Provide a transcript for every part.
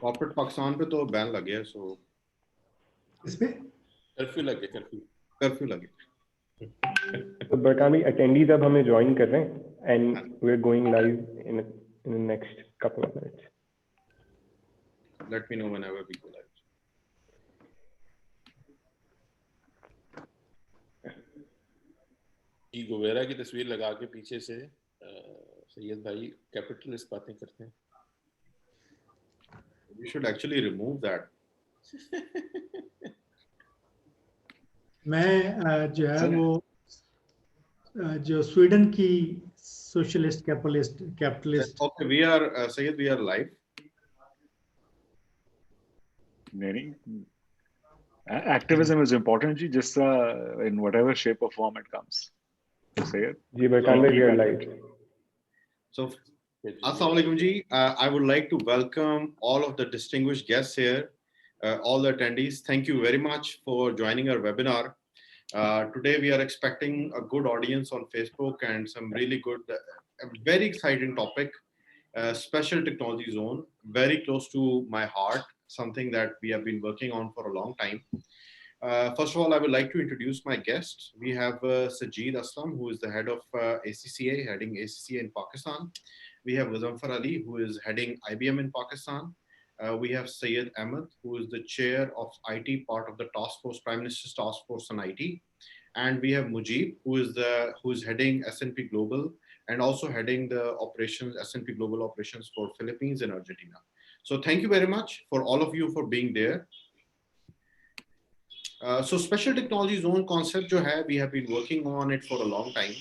Corporate Pakistan पे तो ban लग गया, सो इस पे कर्फ्यू लगे, कर्फ्यू लगे। तो बरकामी attendees अब हमें join कर रहे हैं and we're going live in the next couple of minutes. Let me know whenever we go live. गोवेरा की तस्वीर लगा के पीछे से सैयद भाई कैपिटलिस्ट बातें करते हैं। We should actually remove that. मैं जो है वो जो स्वीडन की socialist capitalist Okay, we are Syed, we are live. Activism is important, ji, just in whatever shape or form it comes. Syed. जी बरकान भाई, we are live. So, Assalamu alaikum ji. I would like to welcome all of the distinguished guests here, all the attendees. Thank you very much for joining our webinar. Today we are expecting a good audience on Facebook and some really good, very exciting topic, special technology zone, very close to my heart, something that we have been working on for a long time. First of all, I would like to introduce my guests. We have Sajjeed Aslam, who is the head of ACCA, heading ACCA in Pakistan. We have Ghazanfar Ali, who is heading IBM in Pakistan. We have Syed Ahmad, who is the chair of IT, part of the task force, Prime Minister's task force on IT. And we have Mujeeb, who is heading S&P Global and also heading the operations, S&P Global operations for Philippines and Argentina. So thank you very much for all of you for being there. So special technology zone concept jo hai, we have been working on it for a long time.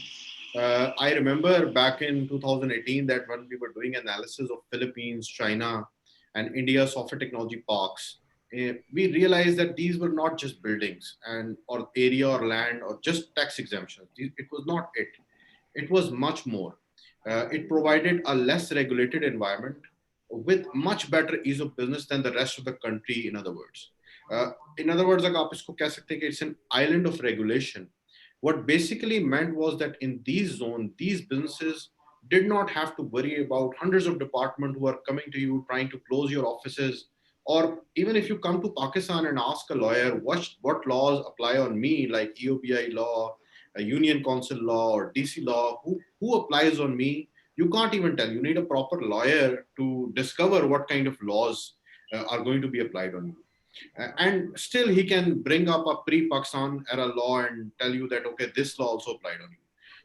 I remember back in 2018 that when we were doing analysis of Philippines, China, and India software technology parks, we realized that these were not just buildings and or area or land or just tax exemptions. It was not it. It was much more. It provided a less regulated environment with much better ease of business than the rest of the country, in other words. In other words, like आप इसको कह सकते हैं कि it's an island of regulation. What basically meant was that in these zones, these businesses did not have to worry about hundreds of departments who are coming to you trying to close your offices. Or even if you come to Pakistan and ask a lawyer what laws apply on me, like EOBI law, Union Council law, or DC law, who applies on me, you can't even tell. You need a proper lawyer to discover what kind of laws are going to be applied on you. And still he can bring up a pre-Pakistan era law and tell you that, okay, this law also applied on you.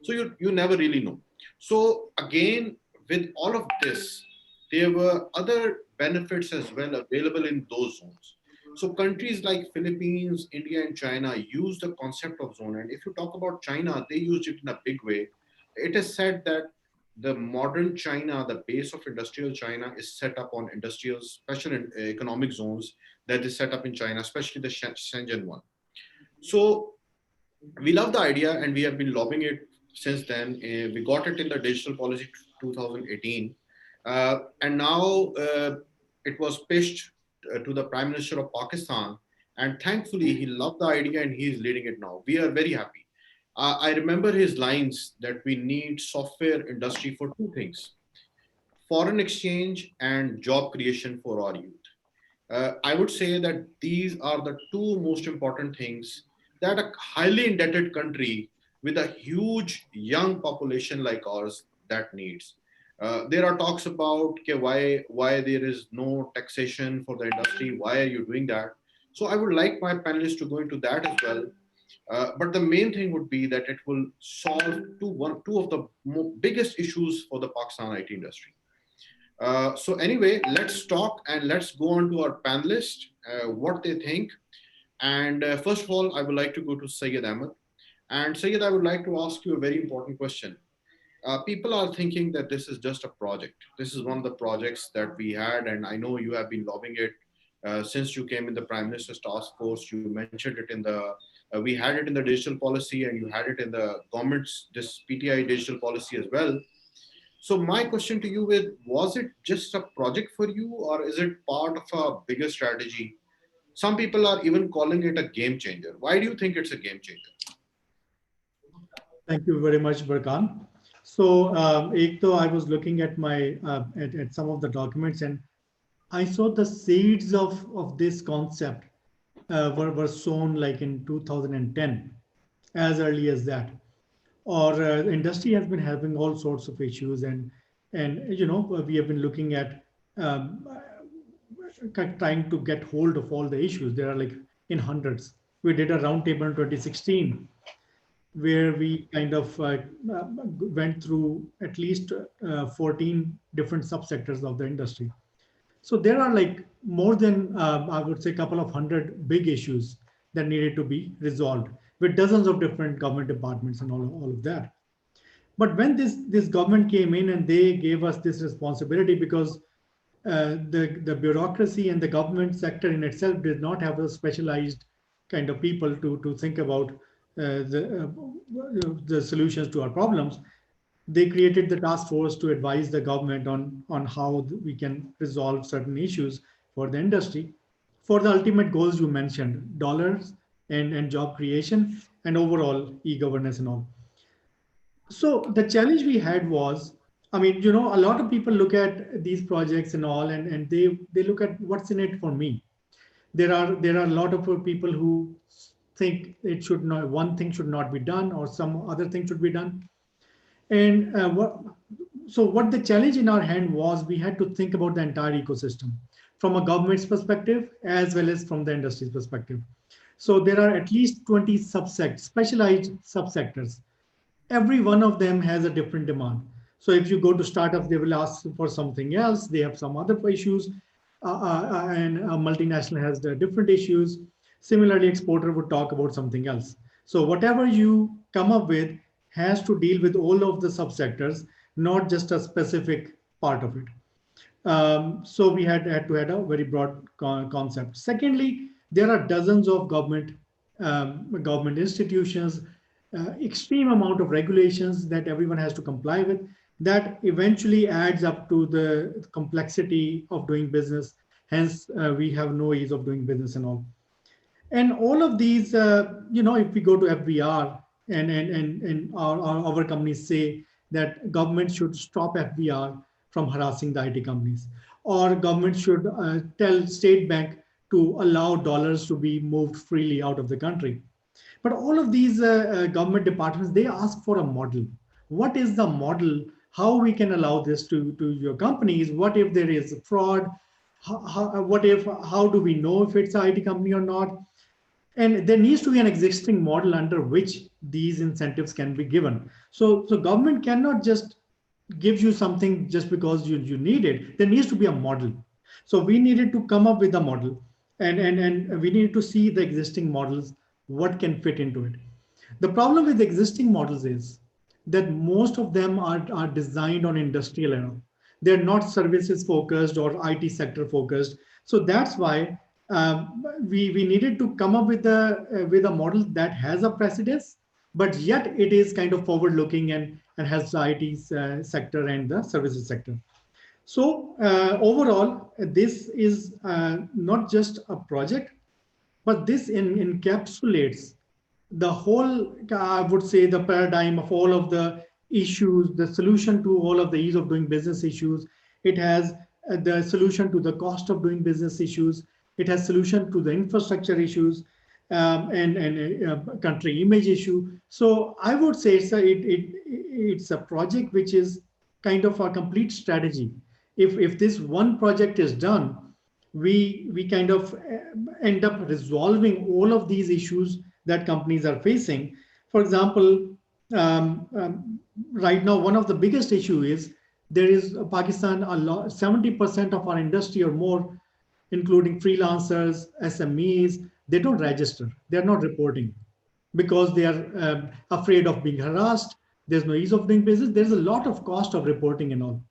So you never really know. So again, with all of this, there were other benefits as well available in those zones. So countries like Philippines, India, and China use the concept of zone. And if you talk about China, they used it in a big way. It is said that the modern China, the base of industrial China, is set up on industrial special economic zones that is set up in China, especially the Shenzhen one. So we love the idea and we have been lobbying it since then. We got it in the digital policy 2018. And now it was pitched to the Prime Minister of Pakistan. And thankfully, he loved the idea and he's leading it now. We are very happy. I remember his lines that we need software industry for two things: foreign exchange and job creation for our youth. I would say that these are the two most important things that a highly indebted country with a huge young population like ours that needs. There are talks about okay, why there is no taxation for the industry. Why are you doing that? So I would like my panelists to go into that as well. But the main thing would be that it will solve two of the biggest issues for the Pakistan IT industry. So anyway, let's talk and let's go on to our panelists, what they think. And first of all, I would like to go to Syed Ahmad. And Syed, I would like to ask you a very important question. People are thinking that this is just a project. This is one of the projects that we had, and I know you have been lobbying it since you came in the Prime Minister's task force. You mentioned it in the, we had it in the digital policy, and you had it in the government's this PTI digital policy as well. So my question to you is, was it just a project for you, or is it part of a bigger strategy? Some people are even calling it a game changer. Why do you think it's a game changer? Thank you very much, Barkan. So, I was looking at my at some of the documents, and I saw the seeds of this concept were sown like in 2010, as early as that. Or industry has been having all sorts of issues, and we have been looking at um, trying to get hold of all the issues. There are like in hundreds. We did a roundtable in 2016 where we kind of went through at least 14 different subsectors of the industry. So there are like more than, I would say, a couple of hundred big issues that needed to be resolved with dozens of different government departments and all of that. But when this government came in and they gave us this responsibility, because the bureaucracy and the government sector in itself did not have a specialized kind of people to think about the solutions to our problems. They created the task force to advise the government on how we can resolve certain issues for the industry, for the ultimate goals you mentioned, dollars and job creation and overall e-governance and all. So the challenge we had was, I mean, a lot of people look at these projects and all, and they look at what's in it for me. There are a lot of people who think it should not, one thing should not be done or some other thing should be done. And what the challenge in our hand was, we had to think about the entire ecosystem from a government's perspective as well as from the industry's perspective. So there are at least 20 subsectors, specialized subsectors. Every one of them has a different demand. So if you go to startups, they will ask for something else. They have some other issues, and a multinational has the different issues. Similarly, exporter would talk about something else. So whatever you come up with has to deal with all of the subsectors, not just a specific part of it. So we had to have a very broad concept. Secondly, there are dozens of government institutions, extreme amount of regulations that everyone has to comply with, that eventually adds up to the complexity of doing business. Hence, we have no ease of doing business and all. And all of these, if we go to FBR and our companies say that government should stop FBR from harassing the IT companies, or government should tell State Bank to allow dollars to be moved freely out of the country. But all of these government departments, they ask for a model. What is the model? How we can allow this to your companies? What if there is fraud? How do we know if it's an IT company or not? And there needs to be an existing model under which these incentives can be given. So government cannot just give you something just because you need it. There needs to be a model. So we needed to come up with a model, and we need to see the existing models, what can fit into it. The problem with existing models is that most of them are designed on industrial level. They're not services focused or IT sector focused. So that's why we needed to come up with a model that has a precedence, but yet it is kind of forward looking and has the IT sector and the services sector. So overall, this is not just a project, but this encapsulates the whole, I would say, the paradigm of all of the issues, the solution to all of the ease of doing business issues. It has the solution to the cost of doing business issues. It has solution to the infrastructure issues, and country image issue. So I would say it's a project which is kind of a complete strategy. If this one project is done, we kind of end up resolving all of these issues that companies are facing. For example, right now, one of the biggest issue is there is Pakistan, 70% of our industry or more, including freelancers, SMEs, they don't register. They're not reporting because they are afraid of being harassed. There's no ease of doing business. There's a lot of cost of reporting and all.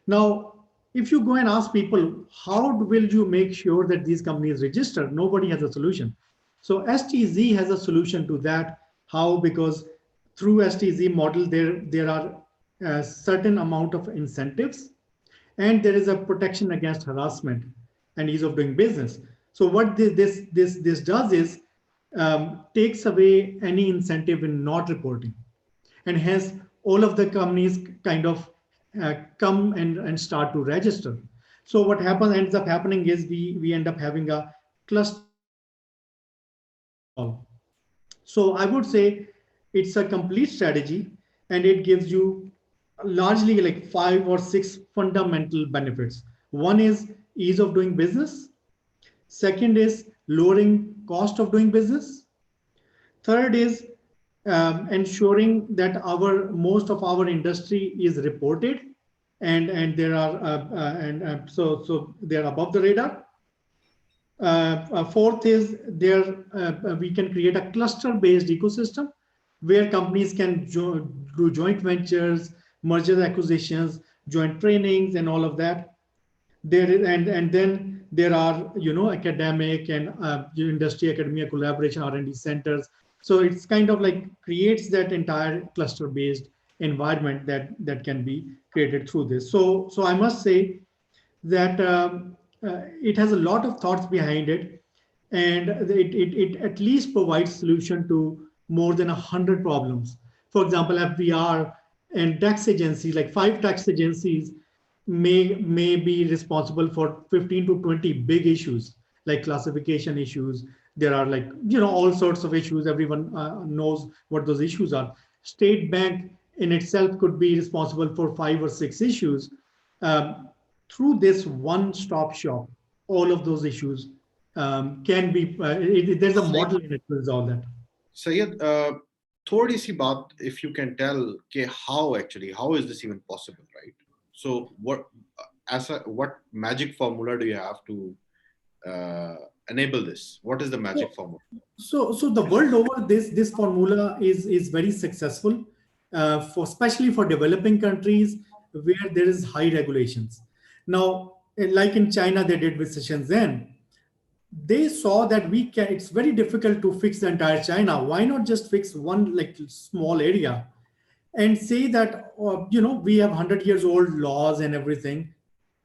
Now, if you go and ask people, how will you make sure that these companies register? Nobody has a solution. So STZ has a solution to that. How? Because through STZ model, there are a certain amount of incentives, and there is a protection against harassment and ease of doing business. So what this does is takes away any incentive in not reporting, and hence all of the companies kind of come and start to register. So what happens ends up happening is we end up having a cluster. So I would say it's a complete strategy, and it gives you largely like 5 or 6 fundamental benefits. One is ease of doing business. Second is lowering cost of doing business. Third is ensuring that our most of our industry is reported, and there are so they're above the radar. Fourth is there we can create a cluster-based ecosystem where companies can do joint ventures, mergers, acquisitions, joint trainings, and all of that. And then there are academic and industry academia collaboration R&D centers. So it's kind of like creates that entire cluster-based environment that can be created through this. So I must say that it has a lot of thoughts behind it, and it at least provides solution to more than 100 problems. For example, FBR and tax agencies, like 5 tax agencies, may be responsible for 15 to 20 big issues like classification issues. There are like all sorts of issues. Everyone knows what those issues are. State bank in itself could be responsible for 5 or 6 issues. Um, Through this one-stop shop, all of those issues can be. There's a model in it to resolve that. Syed, थोड़ी सी बात, if you can tell, कि how is this even possible, right? So what magic formula do you have to enable this? What is the magic formula? So the world over, this formula is very successful, for especially for developing countries where there is high regulations. Now, like in China, they did with Shenzhen. They saw that it's very difficult to fix the entire China. Why not just fix one like small area and say that we have 100 years old laws and everything.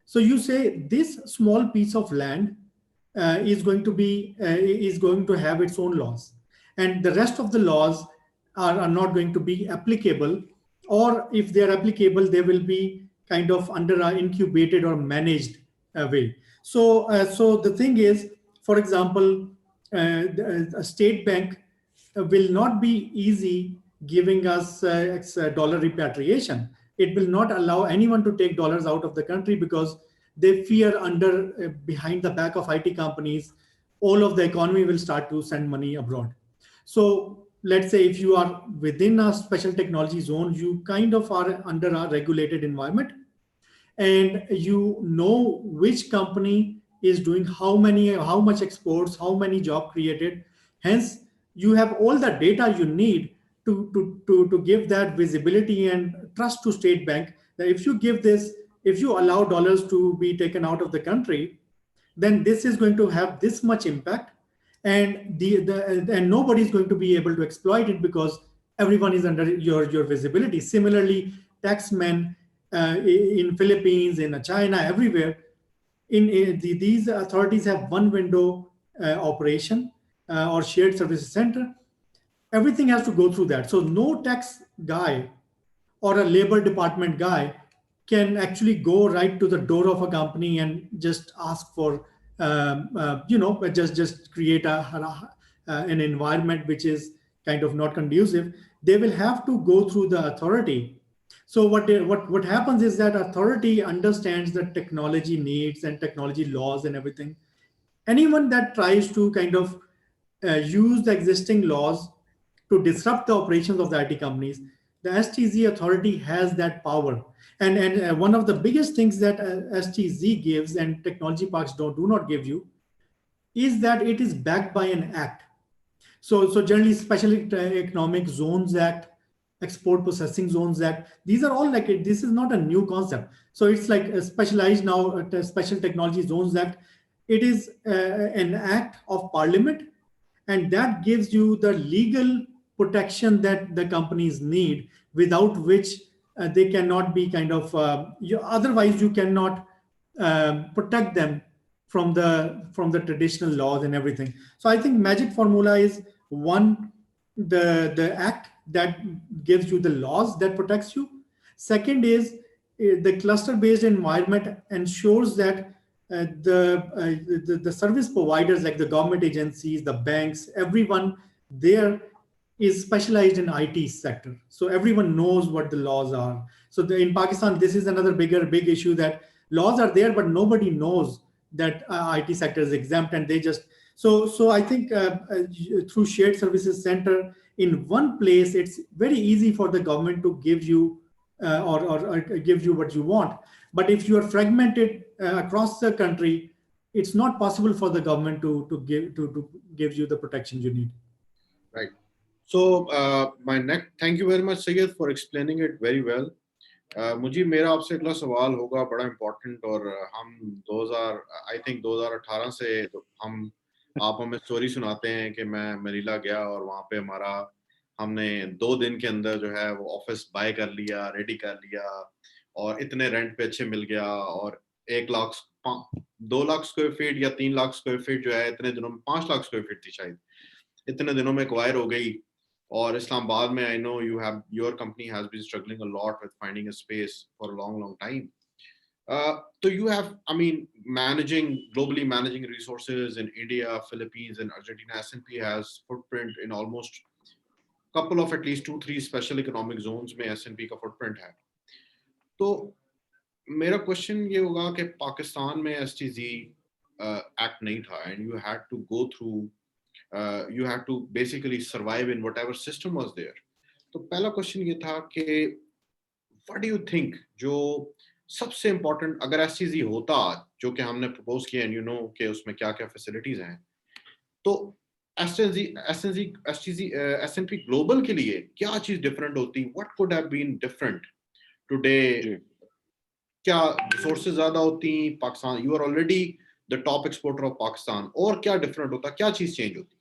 So you say this small piece of land is going to have its own laws, and the rest of the laws are not going to be applicable, or if they are applicable, they will be kind of under an incubated or managed way. So the thing is, for example, a state bank will not be easy giving us dollar repatriation. It will not allow anyone to take dollars out of the country because they fear behind the back of IT companies, all of the economy will start to send money abroad. So let's say if you are within a special technology zone, you kind of are under a regulated environment, and you know which company is doing how much exports, how many job created. Hence, you have all the data you need to give that visibility and trust to state bank that if you allow dollars to be taken out of the country, then this is going to have this much impact, and and nobody is going to be able to exploit it because everyone is under your visibility. Similarly, taxmen in Philippines, in China, everywhere, these authorities have one window operation or shared services center. Everything has to go through that. So no tax guy or a labor department guy can actually go right to the door of a company and just ask for just create an environment which is kind of not conducive. They will have to go through the authority. So what happens is that authority understands the technology needs and technology laws and everything. Anyone that tries to kind of use the existing laws to disrupt the operations of the IT companies, the STZ authority has that power. And one of the biggest things that STZ gives and technology parks do not give you is that it is backed by an act. So generally, Special Economic Zones Act, Export Processing Zones Act, these are all like, this is not a new concept. So it's like a specialized now, Special Technology Zones Act. It is an act of parliament, and that gives you the legal protection that the companies need, without which they cannot be kind of, otherwise you cannot protect them from the traditional laws and everything. So I think magic formula is one, the act that gives you the laws that protects you. Second is the cluster-based environment ensures that the service providers like the government agencies, the banks, everyone there is specialized in IT sector. So everyone knows what the laws are. So in Pakistan, this is another big issue, that laws are there, but nobody knows that IT sector is exempt, and they just so I think through shared services center in one place, it's very easy for the government to give you or give you what you want. But if you are fragmented across the country, it's not possible for the government to give you the protection you need. Right. So my next, thank you very much, Syed, for explaining it very well. मुझे मेरा आपसे अगला सवाल होगा बड़ा important, और हम 2000 I think 2018 से हम आप हमें स्टोरी सुनाते हैं कि मैं मनीला गया और वहाँ पे हमारा हमने 2 दिन के अंदर जो है वो ऑफिस बाय कर लिया, रेडी कर लिया, और इतने रेंट पे अच्छे मिल गया, और 1 लाख 2 लाख स्क्वायर फीट या 3 लाख स्क्वायर फीट जो है इतने दिनों में 5 लाख स्क्वायर फीट थी शायद, इतने दिनों में एक्वायर हो गई. और इस्लामाबाद में I know your company has been struggling a lot with finding a space for a long time. So you have, I mean, globally managing resources in India, Philippines, and Argentina. S&P has footprint in almost couple of at least 2-3 special economic zones में S&P का footprint है. तो मेरा question ये होगा कि पाकिस्तान में STZ act नहीं था, and you had to go through you have to basically survive in whatever system was there. तो पहला क्वेश्चन ये था कि what do you think जो सबसे इम्पोर्टेंट अगर STZ होता जो कि हमने प्रपोज किया, एंड यू नो कि उसमें क्या क्या फैसिलिटीज हैं, तो S&P ग्लोबल के लिए क्या चीज डिफरेंट होती, what could have been different today? क्या रिसोर्सेज ज्यादा होती Pakistan, you are already the top exporter of Pakistan, और क्या डिफरेंट होता, क्या चीज चेंज होती?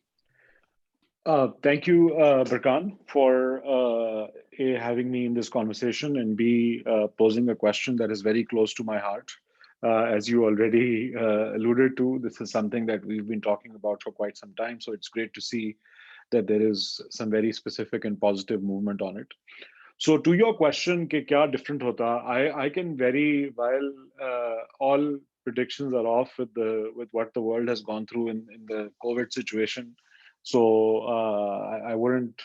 Thank you, Barkan, for having me in this conversation, and posing a question that is very close to my heart. As you already alluded to, this is something that we've been talking about for quite some time. So it's great to see that there is some very specific and positive movement on it. So to your question, कि क्या different होता, I can while all predictions are off with what the world has gone through in the COVID situation. So I wouldn't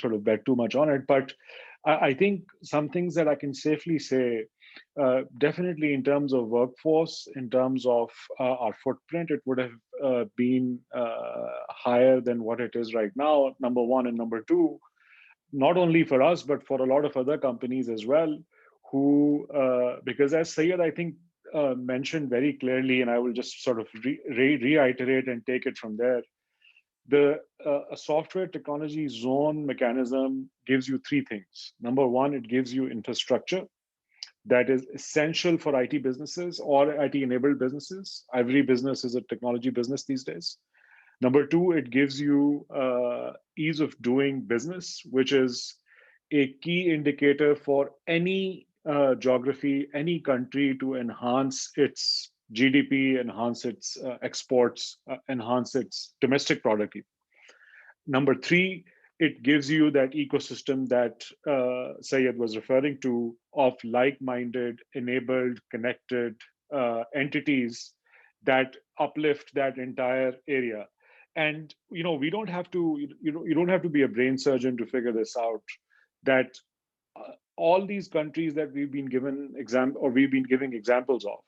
sort of bet too much on it, but I think some things that I can safely say, definitely in terms of workforce, in terms of our footprint, it would have been higher than what it is right now, number one. And number two, not only for us, but for a lot of other companies as well, who, because as Syed, I think, mentioned very clearly, and I will just sort of reiterate and take it from there. A software technology zone mechanism gives you three things. Number one, it gives you infrastructure that is essential for IT businesses or IT-enabled businesses. Every business is a technology business these days. Number two, it gives you ease of doing business, which is a key indicator for any geography, any country to enhance its GDP, enhance its exports, enhance its domestic product. Number three, it gives you that ecosystem that Syed was referring to, of like-minded, enabled, connected entities that uplift that entire area. And we don't have to, you don't have to be a brain surgeon to figure this out, that all these countries that we've been giving examples of,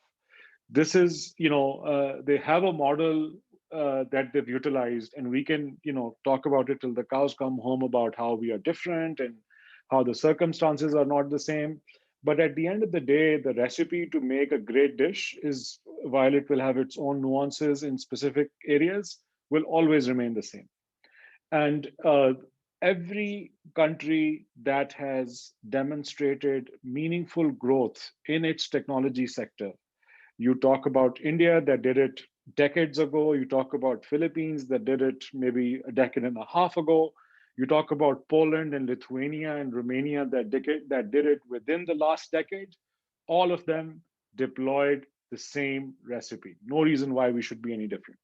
this is, they have a model that they've utilized, and we can, talk about it till the cows come home about how we are different and how the circumstances are not the same. But at the end of the day, the recipe to make a great dish is, while it will have its own nuances in specific areas, will always remain the same. And every country that has demonstrated meaningful growth in its technology sector, you talk about India that did it decades ago, you talk about Philippines that did it maybe a decade and a half ago, you talk about Poland and Lithuania and Romania that did it within the last decade, all of them deployed the same recipe. No reason why we should be any different.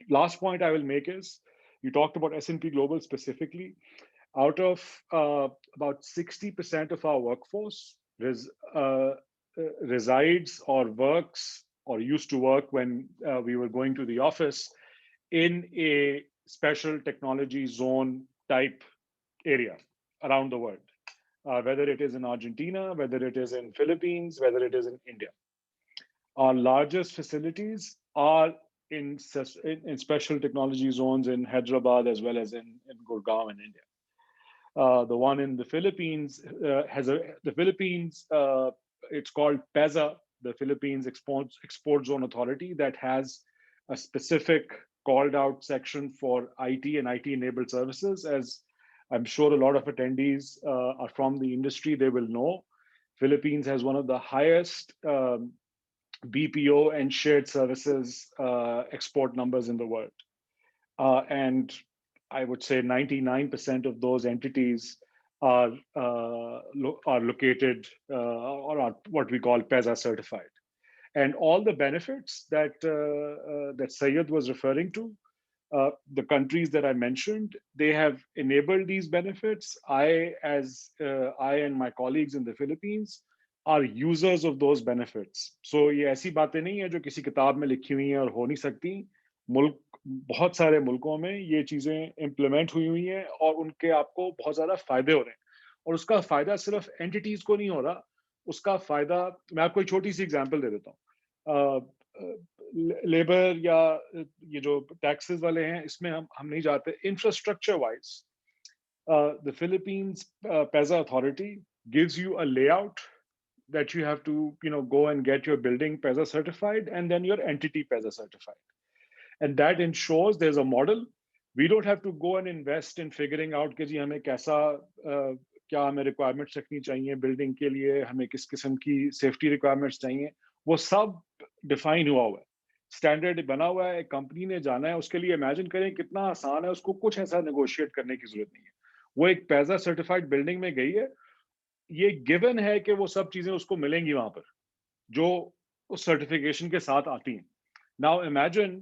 Last point I will make is, you talked about S&P Global specifically. Out of about 60% of our workforce resides or works or used to work when we were going to the office in a special technology zone type area around the world, whether it is in Argentina, whether it is in Philippines, whether it is in India. Our largest facilities are in special technology zones in Hyderabad as well as in Gurgaon in India. The one in the Philippines it's called PESA, the Philippines Export Zone Authority, that has a specific called out section for IT and IT enabled services. As I'm sure a lot of attendees are from the industry, they will know, Philippines has one of the highest BPO and shared services export numbers in the world. And I would say 99% of those entities are located or are what we call PESA certified. And all the benefits that that Syed was referring to, the countries that I mentioned, they have enabled these benefits. I and my colleagues in the Philippines are users of those benefits. So ये ऐसी बातें नहीं है जो किसी किताब में लिखी हुई हैं और हो नहीं सकती. मुल्क बहुत सारे मुल्कों में ये चीजें इम्प्लीमेंट हुई हैं और उनके आपको बहुत ज्यादा फायदे हो रहे हैं. और उसका फायदा सिर्फ एंटिटीज को नहीं हो रहा, उसका फायदा मैं आपको एक छोटी सी एग्जांपल दे देता हूँ. लेबर या ये जो टैक्सेस वाले हैं इसमें हम नहीं जाते. Infrastructure wise the Philippines PESA authority gives you a layout that you have to go and get your building PESA certified and then your entity PESA certified. And that ensures there's a model. We don't have to go and invest in figuring out कि जी हमें कैसा क्या हमें requirements रखनी चाहिए building के लिए, हमें किस किस्म की safety requirements चाहिए, वो सब define हुआ है. Standard बना हुआ है, कंपनी ने जाना है, उसके लिए imagine करें कितना आसान है, उसको कुछ ऐसा negotiate करने की जरूरत नहीं है. वो एक PESA certified building में गई है, ये given है कि वो सब चीजें उसको मिलेंगी वहां पर जो उस certification के साथ आती हैं. Now imagine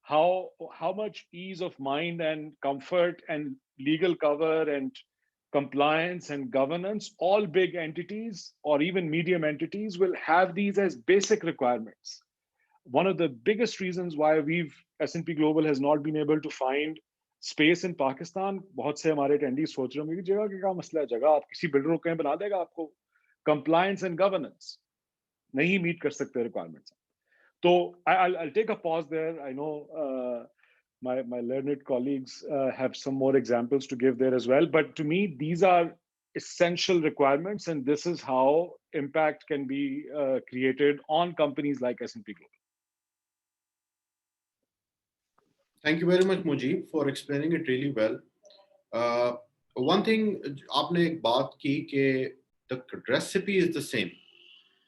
how much ease of mind and comfort and legal cover and compliance and governance all big entities or even medium entities will have these as basic requirements. One of the biggest reasons why S&P Global has not been able to find space in Pakistan, बहुत से हमारे attendees सोच रहे होंगे कि जगह का क्या मसला है, जगह आप किसी बिल्डर को कहीं बना देगा आपको. Compliance and governance नहीं meet कर सकते requirements. So I'll take a pause there. I know my learned colleagues have some more examples to give there as well. But to me, these are essential requirements, and this is how impact can be created on companies like S&P Global. Thank you very much, Mujeeb, for explaining it really well. One thing, आपने एक बात की कि the recipe is the same.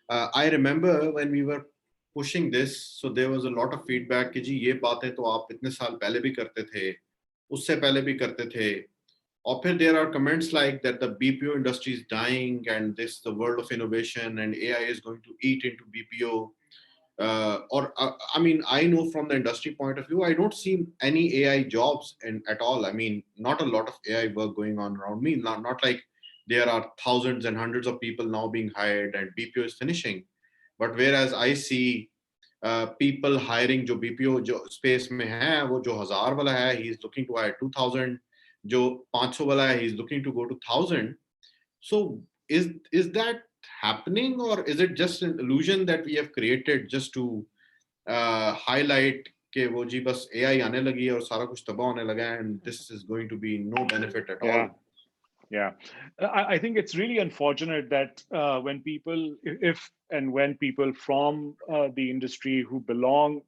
I remember when we were pushing this, so there was a lot of feedback कि जी ये बातें तो आप इतने साल पहले भी करते थे, उससे पहले भी करते थे. और फिर there are comments like that the BPO industry is dying and this the world of innovation and AI is going to eat into BPO. I mean, I know from the industry point of view, I don't see any AI jobs at all. I mean, not a lot of AI work going on around me. Not like there are thousands and hundreds of people now being hired and BPO is finishing. But whereas I see people hiring जो BPO जो space में है, वो जो 1000 वाला है, he is looking to hire 2000. जो 500 वाला है, he is looking to go to 1000. So is that happening, or is it just an illusion that we have created just to highlight कि वो जी बस AI आने लगी है और सारा कुछ तबाह होने लगा है, and this is going to be no benefit at all? Yeah, I think it's really unfortunate that when people, if and when people from the industry who belong,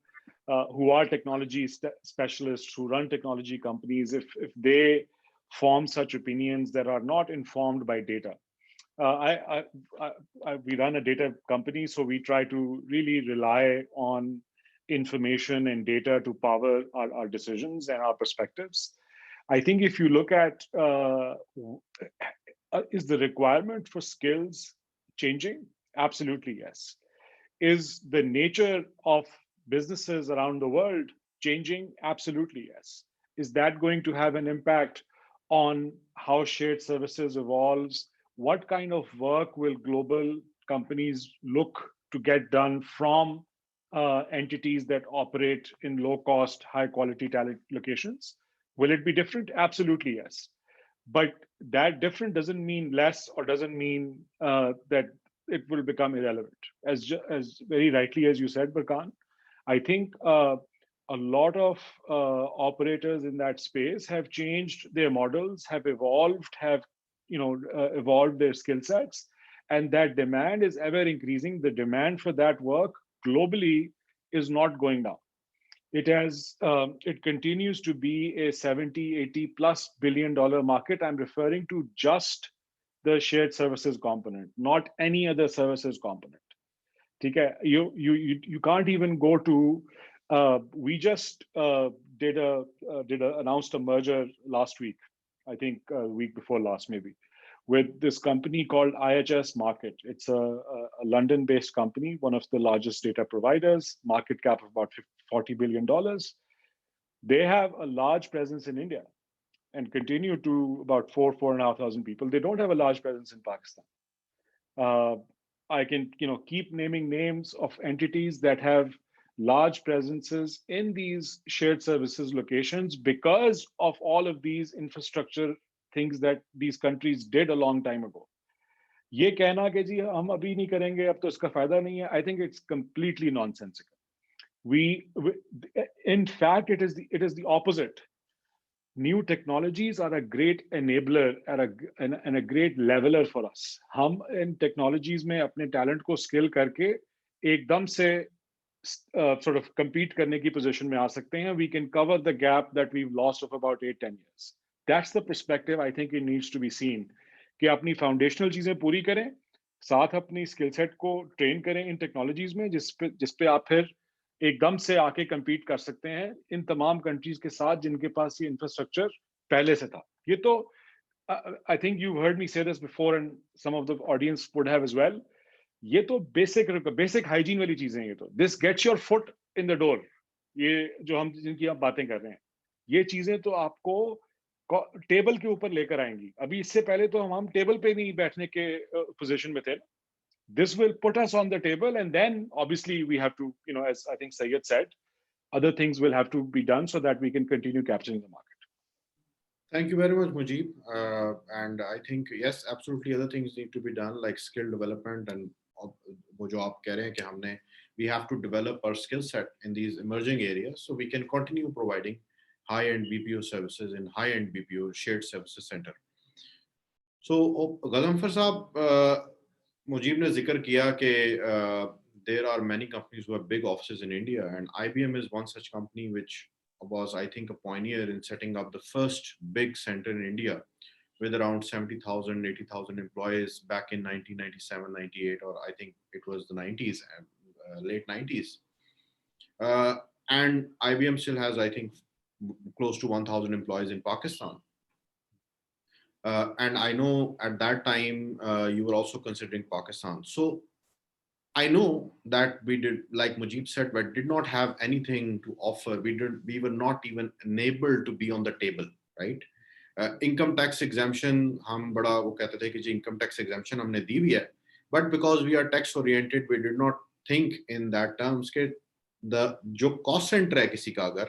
who are technology specialists, who run technology companies, if they form such opinions that are not informed by data. We run a data company, so we try to really rely on information and data to power our decisions and our perspectives. I think if you look at, is the requirement for skills changing? Absolutely, yes. Is the nature of businesses around the world changing? Absolutely, yes. Is that going to have an impact on how shared services evolves? What kind of work will global companies look to get done from entities that operate in low cost, high quality talent locations. Will it be different? Absolutely, yes. But that different doesn't mean less or doesn't mean that it will become irrelevant. As very rightly as you said, Barkan, I think a lot of operators in that space have changed their models, have evolved, have evolved their skill sets, and that demand is ever increasing. The demand for that work globally is not going down. It continues to be a 70, 80 plus $billion market. I'm referring to just the shared services component, not any other services component. Okay, you can't even go to. We just announced a merger last week. I think a week before last, maybe, with this company called IHS Market. It's a London-based company, one of the largest data providers, market cap of about $40 billion. They have a large presence in India and continue to about 4,500 people. They don't have a large presence in Pakistan. I can keep naming names of entities that have large presences in these shared services locations because of all of these infrastructure things that these countries did a long time ago. ये कहना कि जी हम अभी नहीं करेंगे अब तो इसका फायदा नहीं है, I think it's completely nonsensical. In fact, it is the opposite. New technologies are a great enabler and a great leveler for us. हम इन technologies में अपने talent को scale करके एकदम से sort of compete करने की position में आ सकते हैं. We can cover the gap that we've lost of about 8-10 years. That's the perspective I think it needs to be seen. कि अपनी foundational चीजें पूरी करें, साथ अपनी skill set को train करें इन technologies में जिस पे आप फिर एकदम से आके compete कर सकते हैं इन तमाम countries के साथ जिनके पास ये infrastructure पहले से था. ये तो I think you've heard me say this before and some of the audience would have as well. ये तो basic hygiene वाली चीजें हैं. ये तो this gets your foot in the door. ये जो हम जिनकी आप बातें कर रहे हैं, ये चीजें तो आपको टेबल के ऊपर लेकर आएंगी. अभी इससे पहले तो हम टेबल पे नहीं बैठने के पोजीशन में थे. This will put us on the table, and then obviously we have to, as I think Syed said, other things will have to be done so that we can continue capturing the market. Thank you very much, Mujeeb. And I think, yes, absolutely other things need to be done, like skill development and wo jo aap keh rahe hain ki humne, we have to develop our skill set in these emerging areas so we can continue providing high-end BPO services in high-end BPO shared services center. So, Ghazanfar Saab, Mujeeb ne zikr kiya ke there are many companies who have big offices in India, and IBM is one such company which was, I think, a pioneer in setting up the first big center in India with around 70,000, 80,000 employees back in 1997, 98, or I think it was the 90s, late 90s. And IBM still has, I think, close to 1,000 employees in Pakistan. And I know at that time you were also considering Pakistan. So I know that we did, like Mujeeb said, but did not have anything to offer. We were not even enabled to be on the table, right? Income tax exemption, हम बड़ा वो कहते थे कि जी income tax exemption हमने दी भी है, but because we are tax oriented, we did not think in that terms के the जो cost center है किसी का अगर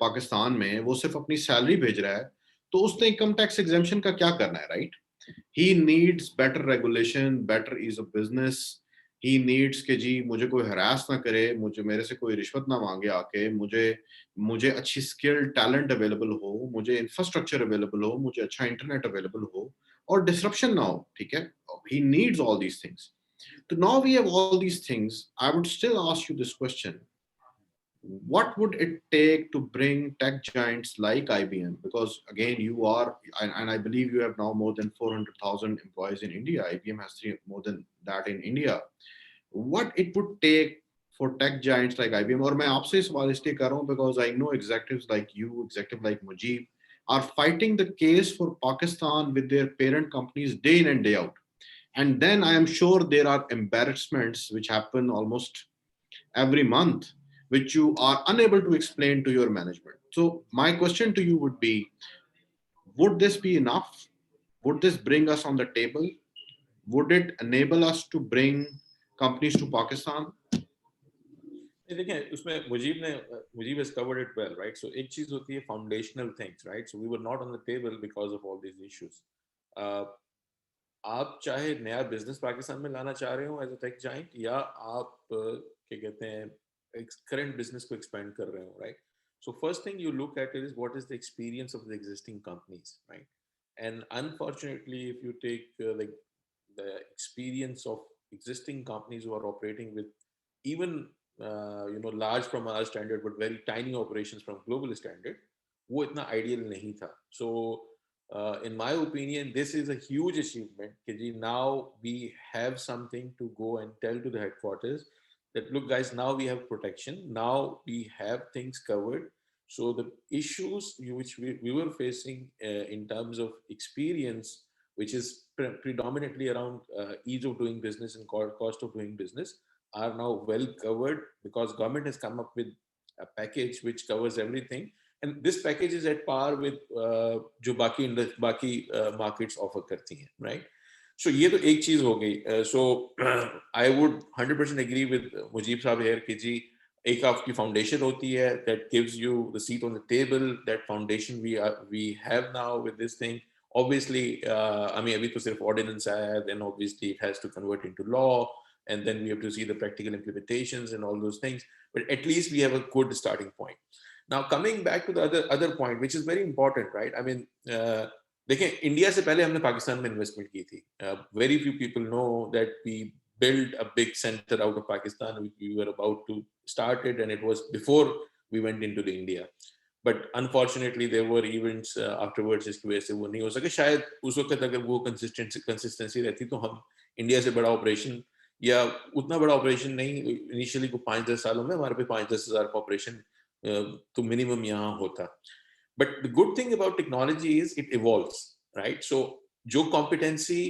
पाकिस्तान में वो सिर्फ अपनी सैलरी भेज रहा है तो उसने इनकम टैक्स एग्जेम्पशन का क्या करना है, right? He needs better regulation, better ease of business. He needs के जी मुझे कोई हरास ना करे, मुझे मेरे से कोई रिश्वत ना मांगे आके, मुझे अच्छी स्किल टैलेंट अवेलेबल हो, मुझे इंफ्रास्ट्रक्चर अवेलेबल हो, मुझे अच्छा इंटरनेट अवेलेबल हो और डिसरप्शन ना हो. ठीक है, he needs all these things. तो now we have all these things. I would still ask you this question. What would it take to bring tech giants like IBM? Because again, you are, and I believe you have now more than 400,000 employees in India. IBM has more than that in India. What it would take for tech giants like IBM? और मैं आपसे सवाल इसलिए कर रहा हूँ because I know executives like you, executive like Mujeeb, are fighting the case for Pakistan with their parent companies day in and day out. And then I am sure there are embarrassments which happen almost every month, which you are unable to explain to your management. So my question to you would be, would this be enough? Would this bring us on the table? would it enable us to bring companies to Pakistan? देखिए उसमें Mujib has covered it well, right? So एक चीज होती है foundational things, right? So we were not on the table because of all these issues. आप चाहे नया business Pakistan में लाना चाह रहे हो एज अ टेक जाइंट, या आप क्या कहते हैं करंट बिजनेस को एक्सपेंड कर रहे हो, right? So first thing you look at is what is the experience of the existing companies, right? And unfortunately, if you take like the experience of existing companies who are operating with even large from our standard but very tiny operations from global standard, वो इतना ideal नहीं था. So in my opinion, this is a huge achievement. Now we have something to go and tell to the headquarters that, look, guys, now we have protection. Now we have things covered. So the issues which we were facing in terms of experience, which is predominantly around ease of doing business and cost of doing business, are now well covered because government has come up with a package which covers everything. And this package is at par with जो बाकी markets offer करती हैं, right? So ये तो एक चीज हो गई. So I would 100% agree with Mujib साहब here कि जी एक आपकी foundation होती है that gives you the seat on the table. That foundation we have now with this thing. Obviously, I mean अभी तो सिर्फ ordinance आया है, then obviously it has to convert into law, and then we have to see the practical implementations and all those things. But at least we have a good starting point. Now coming back to the other point, which is very important, right? I mean, देखें India से पहले हमने पाकिस्तान में investment की थी. Very few people know that we built a big center out of Pakistan. We were about to start it, and it was before we went into the India. But unfortunately, there were events afterwards जिसकी वजह से वो नहीं हो सके. शायद उस वक्त अगर वो consistency रहती तो हम इंडिया से बड़ा ऑपरेशन या उतना बड़ा ऑपरेशन नहीं, इनिशियली को 5-10 सालों में हमारे पे 5-10 हज़ार का ऑपरेशन तो मिनिमम यहाँ होता. But the good thing about technology is it evolves, right? So जो competency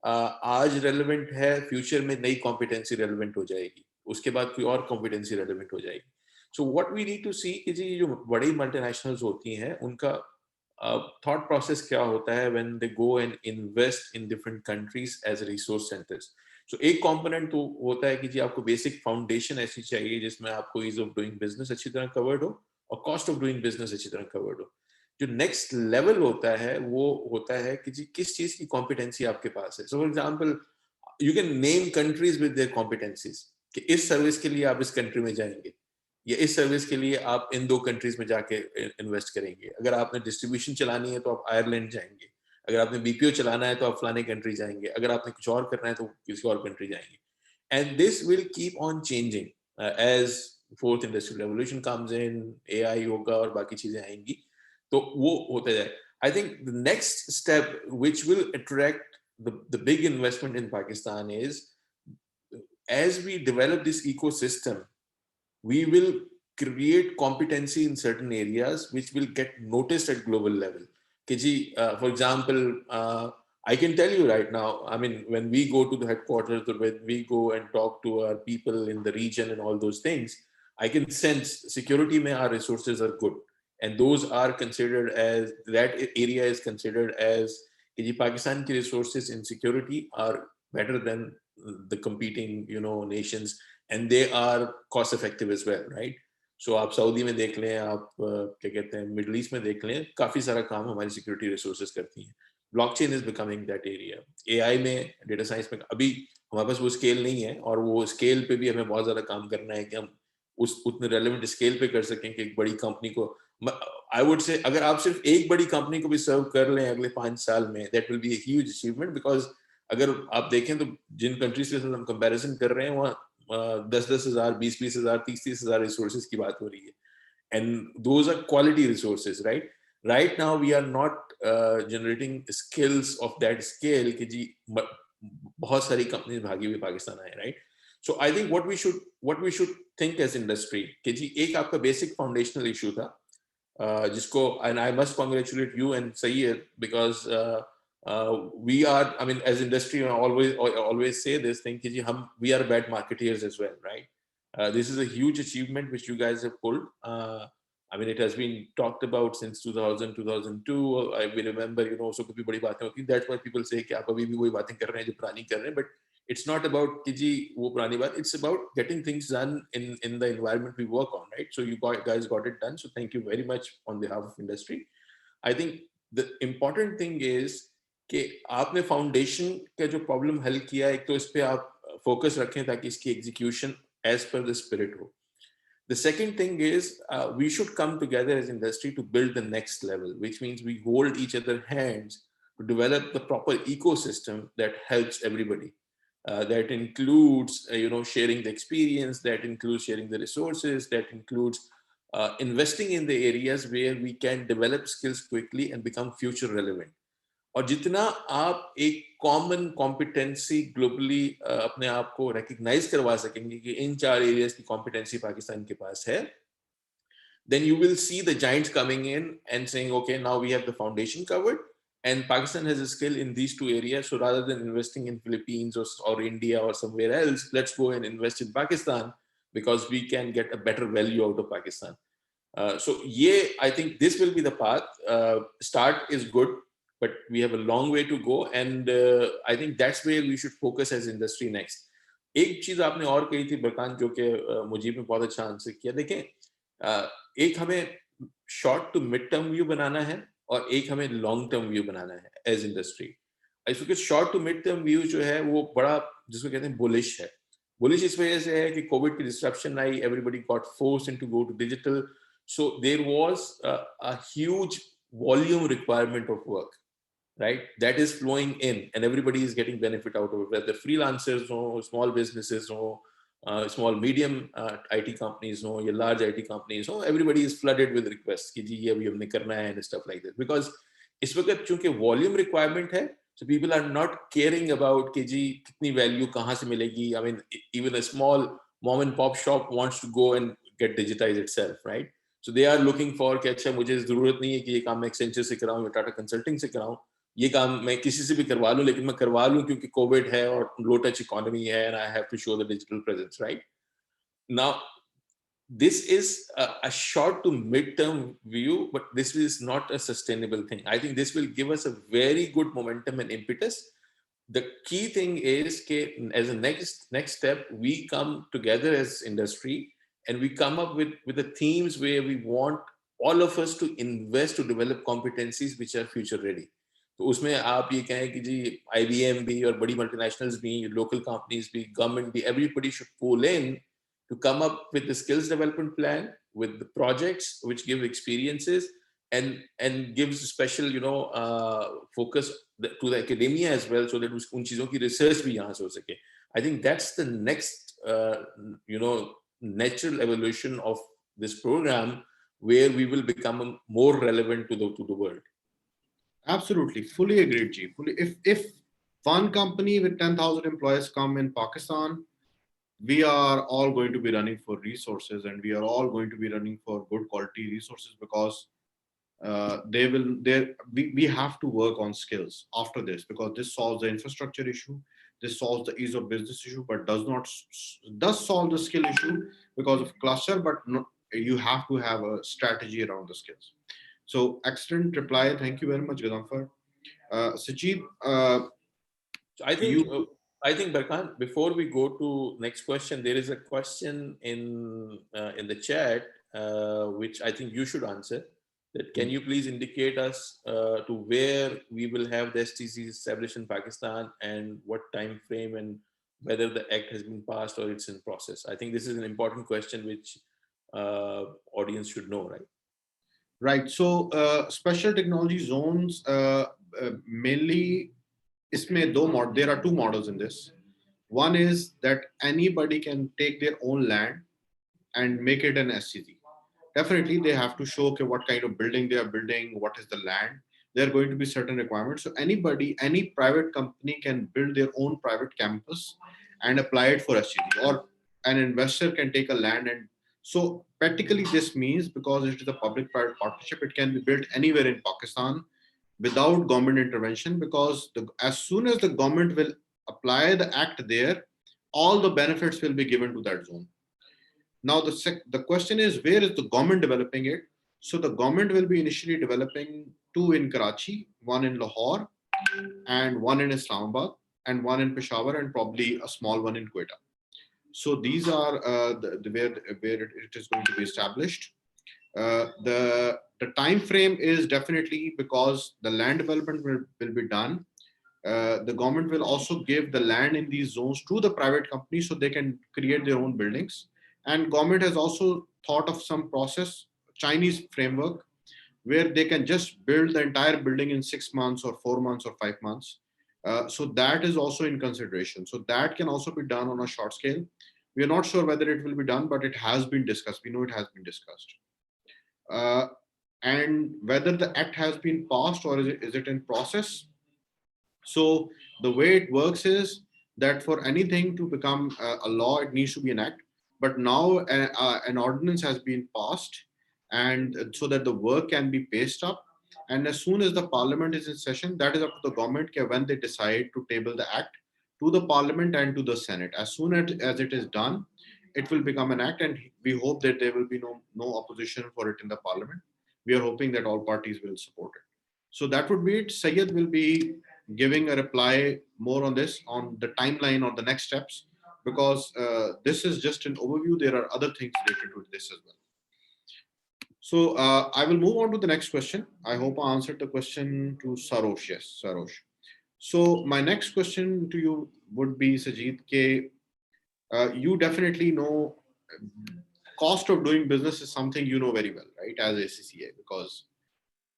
आज relevant है, future में नई competency relevant हो जाएगी, उसके बाद कोई और competency relevant हो जाएगी. So what we need to see कि जी जो बड़ी multinationals होती हैं उनका thought process क्या होता है when they go and invest in different countries as resource centers. So एक component तो होता है कि जी आपको basic foundation ऐसी चाहिए जिसमें आपको ease of doing business अच्छी तरह covered हो और cost of doing business अच्छी तरह covered हो. जो next level होता है वो होता है कि जी किस चीज की competency आपके पास है. So for example, you can name countries with their competencies कि इस सर्विस के लिए आप इस कंट्री में जाएंगे या इस सर्विस के लिए आप इन 2 कंट्रीज में जाके इन्वेस्ट करेंगे. अगर आपने डिस्ट्रीब्यूशन चलानी है तो आप आयरलैंड जाएंगे, अगर आपने बीपीओ चलाना है तो आप फलाने कंट्री जाएंगे, अगर आपने कुछ और करना है तो किसी और कंट्री जाएंगे. And this will keep on changing as fourth industrial revolution comes in, AI होगा और बाकी चीजें आएंगी, तो वो होता जाए. I think the next step which will attract the big investment in Pakistan is, as we develop this ecosystem, we will create competency in certain areas which will get noticed at global level. For example, I can tell you right now, I mean, when we go to the headquarters or when we go and talk to our people in the region and all those things, I can sense security mein our resources are good. And those are considered as, that area is considered as, Pakistan ki resources in security are better than the competing, nations, and they are cost effective as well, right? So आप Saudi में देख लें, आप क्या कहते हैं middle east में देख लें, काफी सारा काम हमारी सिक्योरिटी रिसोर्सेज करती हैं. Blockchain is becoming that area. AI में, डेटा साइंस में अभी हमारे पास वो स्केल नहीं है, और वो स्केल पे भी हमें बहुत ज्यादा काम करना है कि हम उस उतने रेलेवेंट स्केल पे कर सकें कि एक बड़ी कंपनी को, आई वुड से अगर आप सिर्फ एक बड़ी कंपनी को भी सर्व कर लें अगले 5 साल में, that will be a huge achievement. Because अगर आप देखें तो जिन कंट्रीज के साथ हम कंपैरिजन कर रहे हैं वहाँ 10-10 हजार, 20-20 हजार, 30-30 हजार रिसोर्सेज की बात हो रही है. And those are quality resources, right? Right now we are not generating skills of that scale कि जी बहुत सारी कंपनीज भागी हुई पाकिस्तान आए, right? So I think what we should think as industry कि जी एक आपका बेसिक फाउंडेशनल इशू था जिसको, and I must congratulate you and Syed because we are, I mean, as industry, I always say this thing कि जी हम we are bad marketeers as well, right? This is a huge achievement which you guys have pulled. I mean, it has been talked about since 2000, 2002. We remember, so कुछ भी बड़ी बातें होती हैं. That's why people say कि आप अभी भी वही बातें कर रहे हैं जो पुरानी कर रहे हैं. But it's not about कि जी वो पुरानी बात. It's about getting things done in the environment we work on, right? So you guys got it done. So thank you very much on behalf of industry. I think the important thing is कि आपने foundation का जो problem हल किया, एक तो इस पे आप focus रखें ताकि इसकी execution as per the spirit हो. The second thing is we should come together as industry to build the next level, which means we hold each other's hands to develop the proper ecosystem that helps everybody. That includes, sharing the experience, that includes sharing the resources, that includes investing in the areas where we can develop skills quickly and become future relevant. और जितना आप एक common competency globally अपने आप को recognise करवा सकेंगे कि इन 4 एरियाज की कॉम्पिटेंसी पाकिस्तान के पास है, then you will see the giants coming in and saying, okay, now we have the foundation covered and Pakistan has a skill in these 2 areas. So rather than investing in Philippines or India or somewhere else, let's go and invest in Pakistan because we can get a better value out of Pakistan. So yeah, I think this will be the path. Start is good, but we have a long way to go, and I think that's where we should focus as industry next. एक चीज आपने और कही थी बरकान, जो कि मुजीब ने बहुत अच्छा आंसर किया. देखें, एक हमें short to mid term view बनाना है और एक हमें लॉन्ग टर्म व्यू बनाना है एज इंडस्ट्री. इसके short to mid term view जो है वो बड़ा, जिसको कहते हैं, बुलिश है. बुलिश इस वजह से है कि कोविड की डिस्ट्रप्शन आई, everybody got forced into go to digital, so there was a huge volume requirement of work, right? That is flowing in and everybody is getting benefit out of it, whether freelancers or small businesses or small medium IT companies or large IT companies, or everybody is flooded with requests कि जी ये अभी हमने करना है and stuff like that, because इस वक्त चूंकि volume requirement है, so people are not caring about कि जी कितनी value कहाँ से मिलेगी. I mean, even a small mom and pop shop wants to go and get digitized itself, right? So they are looking for कि अच्छा मुझे ज़रूरत नहीं है कि ये काम मैं Accenture से कराऊं या टाटा कंसल्टिंग से कराऊं, ये काम मैं किसी से भी करवा लूं, लेकिन मैं करवा लूं क्योंकि कोविड है और लो टच इकोनॉमी है and I have to show the digital presence, right? Now this is a short to mid-term view, but this is not a sustainable thing. I think this will give us a very good momentum and impetus. The key thing is that as a next step, we come together as industry and we come up with the themes where we want all of us to invest to develop competencies which are future ready. तो उसमें आप ये कहें कि जी IBM भी और बड़ी multinationals भी, local companies भी, government भी, everybody should pull in to come up with the skills development plan, with the projects which give experiences and gives special focus to the academia as well, so that उन चीजों की research भी यहाँ से हो सके. I think that's the next natural evolution of this program, where we will become more relevant to the world. Absolutely, fully agreed, G. If one company with 10,000 employees come in Pakistan, we are all going to be running for resources, and we are all going to be running for good quality resources, because we have to work on skills after this, because this solves the infrastructure issue, this solves the ease of business issue, but does solve the skill issue because of cluster, but you have to have a strategy around the skills. So excellent reply. Thank you very much, Ghazanfar. Sajjeed, so I think Barkan, before we go to next question, there is a question in the chat which I think you should answer. That can you please indicate us to where we will have the STZs established in Pakistan, and what time frame, and whether the act has been passed or it's in process. I think this is an important question which audience should know, right? Right. So special technology zones, mainly there are 2 models in this. One is that anybody can take their own land and make it an STZ. Definitely they have to show what kind of building they are building, what is the land. There are going to be certain requirements. So any private company can build their own private campus and apply it for STZ, or an investor can take a land. And so practically this means, because it is a public-private partnership, it can be built anywhere in Pakistan without government intervention, because as soon as the government will apply the act there, all the benefits will be given to that zone. Now the question is, where is the government developing it? So the government will be initially developing two in Karachi, one in Lahore, and one in Islamabad, and one in Peshawar, and probably a small one in Quetta. So these are where it is going to be established. The time frame is definitely because the land development will be done. The government will also give the land in these zones to the private companies so they can create their own buildings. And government has also thought of some process, Chinese framework, where they can just build the entire building in 6 months or 4 months or 5 months. So that is also in consideration. So that can also be done on a short scale. We are not sure whether it will be done, but it has been discussed. We know it has been discussed. Uh, and whether the act has been passed or is it in process. So the way it works is that for anything to become a law, it needs to be an act. But now an ordinance has been passed, and so that the work can be paced up. And as soon as the parliament is in session, that is up to the government when they decide to table the act to the parliament and to the Senate. As soon as it is done, it will become an act, and we hope that there will be no opposition for it in the parliament. We are hoping that all parties will support it. So that would be it. Syed will be giving a reply more on this, on the timeline or the next steps, because this is just an overview. There are other things related to this as well. So I will move on to the next question. I hope I answered the question to Sarosh. Yes, Sarosh. So my next question to you would be, Sajjeed, you definitely know cost of doing business is something you know very well, right, as ACCA, because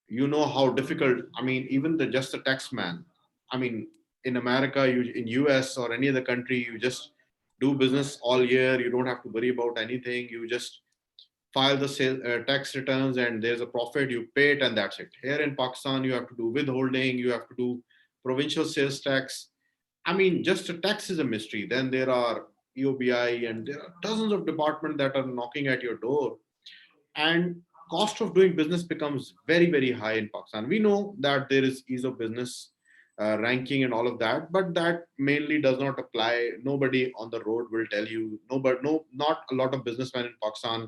you know how difficult. I mean, even just the tax man. I mean, in America, in US or any other country, you just do business all year. You don't have to worry about anything. You just file the tax returns, and there's a profit. You pay it, and that's it. Here in Pakistan, you have to do withholding. You have to do provincial sales tax. I mean, just a tax is a mystery. Then there are EOBI, and there are dozens of departments that are knocking at your door, and cost of doing business becomes very, very high in Pakistan. We know that there is ease of business ranking and all of that, but that mainly does not apply. Nobody on the road will tell you, not a lot of businessmen in Pakistan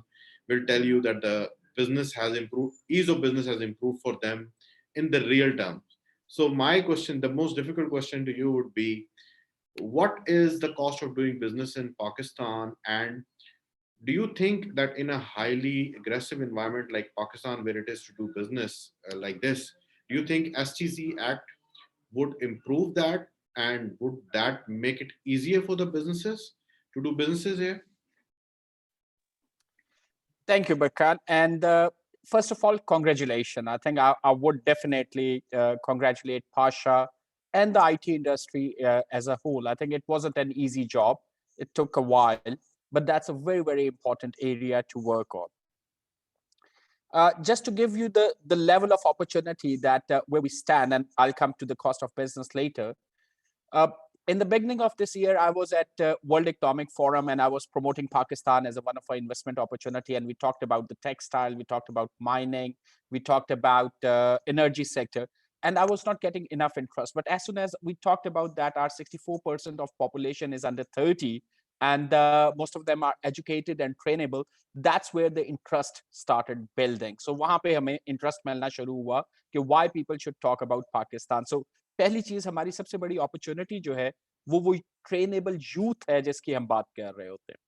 will tell you that the business has improved, ease of business has improved for them in the real terms. So my question, the most difficult question to you would be, what is the cost of doing business in Pakistan? And do you think that in a highly aggressive environment like Pakistan, where it is to do business like this, do you think STZ Act would improve that, and would that make it easier for the businesses to do businesses here? Thank you, Barkan. And first of all, congratulations. I think I would definitely congratulate Pasha and the IT industry as a whole. I think it wasn't an easy job. It took a while, but that's a very, very important area to work on. Just to give you the level of opportunity that where we stand, and I'll come to the cost of business later. In the beginning of this year, I was at World Economic Forum, and I was promoting Pakistan as one of our investment opportunity. And we talked about the textile, we talked about mining, we talked about energy sector. And I was not getting enough interest. But as soon as we talked about that, our 64% of population is under 30, and most of them are educated and trainable. That's where the interest started building. So वहाँ पे हमें interest मिलना शुरू हुआ कि why people should talk about Pakistan. So पहली चीज हमारी सबसे बड़ी अपॉर्चुनिटी जो है वो ट्रेनेबल यूथ है जिसकी हम बात कर रहे होते हैं.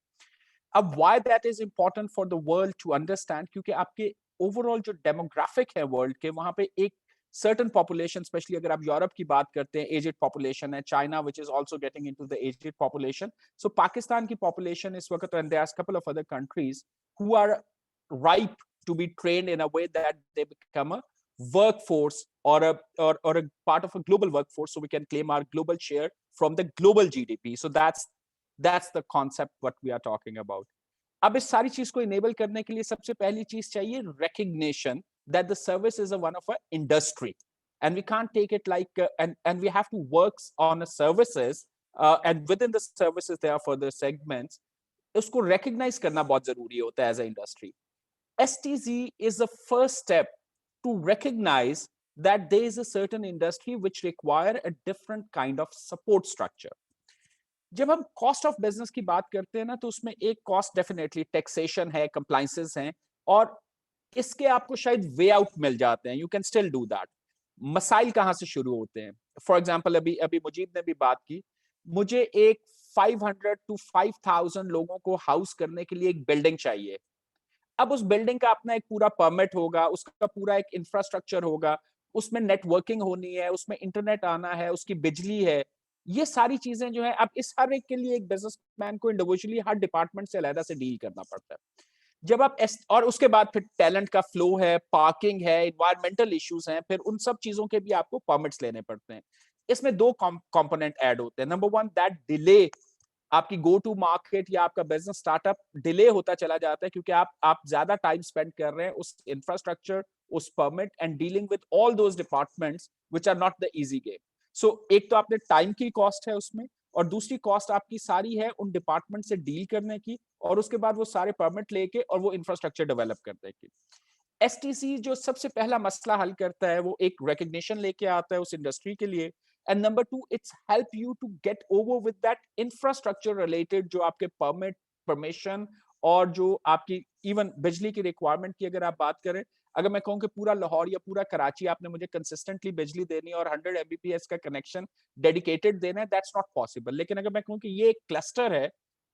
अब why that is important for the world to understand, क्योंकि आपके ओवरऑल जो डेमोग्राफिक है वर्ल्ड के, वहां पे एक certain population, especially अगर आप यूरोप की बात करते हैं, aged population है, China which is also getting into the aged population. So Pakistan की population इस वक्त, and there's a couple of other countries who are ripe to be trained in a way that they become a workforce or a part of a global workforce, so we can claim our global share from the global GDP. So that's the concept what we are talking about. अब इस सारी चीज को enable करने के लिए सबसे पहली चीज चाहिए recognition that the service is one of an industry, and we can't take it like and we have to work on the services, and within the services there are further segments. उसको recognize करना बहुत जरूरी होता है as an industry. STZ is the first step to recognize that there is a certain industry which require a different kind of support structure. जब हम cost of business की बात करते हैं ना, तो उसमें एक cost definitely taxation है, compliances हैं, और इसके आपको शायद वे आउट मिल जाते हैं, you can still do that. मसाइल कहाँ से शुरू होते हैं? फॉर एग्जाम्पल अभी अभी मुजीब ने भी बात की, मुझे एक 500 to 5000 लोगों को हाउस करने के लिए एक बिल्डिंग चाहिए। अब उस बिल्डिंग का अपना एक पूरा परमिट होगा, उसका पूरा एक इंफ्रास्ट्रक्चर होगा, उसमें नेटवर्किंग होनी है, उसमें इंटरनेट आना है, उसकी बिजली है, ये सारी चीजें जो है, अब इस हर एक के लिए एक बिजनेसमैन को इंडिविजुअली हर डिपार्टमेंट से अलग से डील करना पड़ता है। जब आप और उसके बाद फिर टैलेंट का फ्लो है, पार्किंग है, इन्वायरमेंटल इश्यूज हैं, फिर उन सब चीजों के भी आपको परमिट्स लेने पड़ते हैं। इसमें दो कंपोनेंट ऐड होते हैं। नंबर वन, दैट डिले, आपकी गो टू मार्केट या आपका बिजनेस स्टार्टअप डिले होता चला जाता है क्योंकि आप ज्यादा टाइम स्पेंड कर रहे हैं उस इंफ्रास्ट्रक्चर, उस permit and dealing with all those departments which are not the easy game. So एक तो आपने टाइम की कॉस्ट है उसमें, और दूसरी कॉस्ट आपकी सारी है उन डिपार्टमेंट से डील करने की, और उसके बाद वो सारे परमिट लेके और वो इंफ्रास्ट्रक्चर डेवलप करने की। एसटीसी जो सबसे पहला मसला हल करता है वो एक रिकग्निशन लेके आता है उस इंडस्ट्री के लिए, and number two, it's help you to get over with that infrastructure related जो आपके परमिट, परमिशन, और जो आपकी इवन बिजली की रिक्वायरमेंट की अगर आप बात करें, अगर मैं कहूँ कि पूरा लाहौर या पूरा कराची आपने मुझे कंसिस्टेंटली बिजली देनी है और 100 Mbps का कनेक्शन डेडिकेटेड देना है, दैट्स नॉट पॉसिबल। लेकिन अगर मैं कहूँ कि ये एक क्लस्टर है,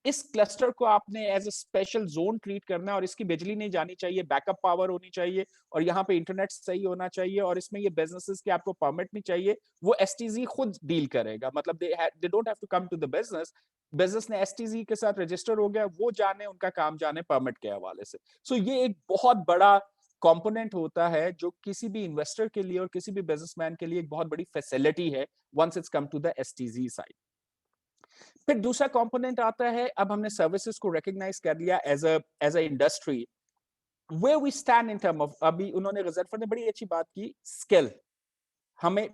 इस क्लस्टर को आपने as a special zone treat करना है, और इसकी बिजली नहीं जानी चाहिए, बैकअप पावर होनी चाहिए, और यहाँ पे इंटरनेट सही होना चाहिए, और इसमें ये बिजनेसेस के आपको परमिट नहीं चाहिए, वो एसटीजी खुद डील करेगा। मतलब they don't have to come to the business, business ने एसटीजी के साथ रजिस्टर हो गया, वो जाने उनका काम जाने परमिट के हवाले से। सो ये एक बहुत बड़ा कंपोनेंट होता है जो किसी भी इन्वेस्टर के लिए और किसी भी बिजनेसमैन के लिए एक बहुत बड़ी फैसिलिटी है once it's come to the STG side. फिर दूसरा कंपोनेंट आता है, अब हमने सर्विसेज को रिकॉग्नाइज कर लिया as a industry, where we stand in term of, अभी उन्होंने गजनफर ने बड़ी अच्छी बात की, स्किल, हमें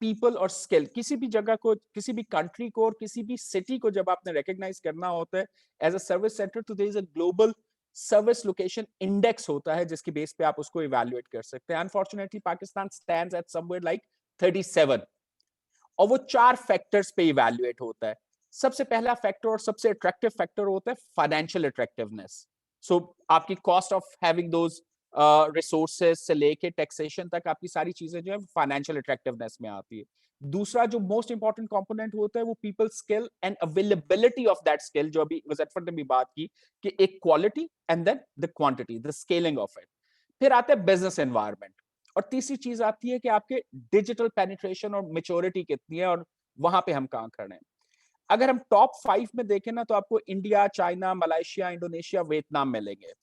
पीपल और स्किल, किसी भी जगह को, किसी भी कंट्री को और किसी भी सिटी को जब आपने रिकॉग्नाइज करना होता है एज अ सर्विस सेंटर, तो there is a global service location index होता है जिसकी बेस पे आप उसको इवैल्यूएट कर सकते हैं। Unfortunately Pakistan stands eight somewhere like 37, और वो 4 फैक्टर्स पे इवैल्यूएट होता है। सबसे पहला फैक्टर और सबसे अट्रैक्टिव फैक्टर होता है फाइनेंशियल अट्रैक्टिवनेस। सो आपकी cost of having those resources से लेके टैक्सेशन तक आपकी सारी चीजें जो है फाइनेंशियल अट्रैक्टिवनेस में आती है। दूसरा जो मोस्ट इंपॉर्टेंट कंपोनेंट होता है वो people skill and availability of that skill, जो अभी मुजफ्फर ने भी बात की कि एक quality and then the quantity, the scaling of it. फिर आता है बिजनेस एनवायरनमेंट, और तीसरी चीज आती है कि आपके डिजिटल पेनिट्रेशन और मेच्योरिटी कितनी है और वहां पे हम कहां खड़े हैं। अगर हम टॉप 5 में देखें ना, तो आपको India, China, Malaysia, Indonesia, Vietnam मिलेंगे।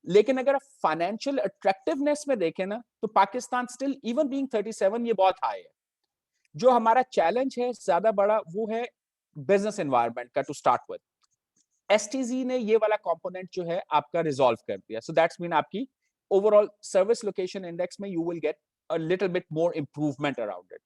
लेकिन अगर फाइनेंशियल अट्रैक्टिवनेस में देखें ना, तो पाकिस्तान स्टिल इवन बीइंग 37 ये बहुत हाई है। जो हमारा चैलेंज है ज्यादा बड़ा वो है बिजनेस एनवायरनमेंट का टू स्टार्ट विद। एसटीजी ने ये वाला कंपोनेंट जो है आपका रिजॉल्व कर दिया, सो दैट्स मीन आपकी ओवरऑल सर्विस लोकेशन इंडेक्स में you will get a little bit more improvement around it.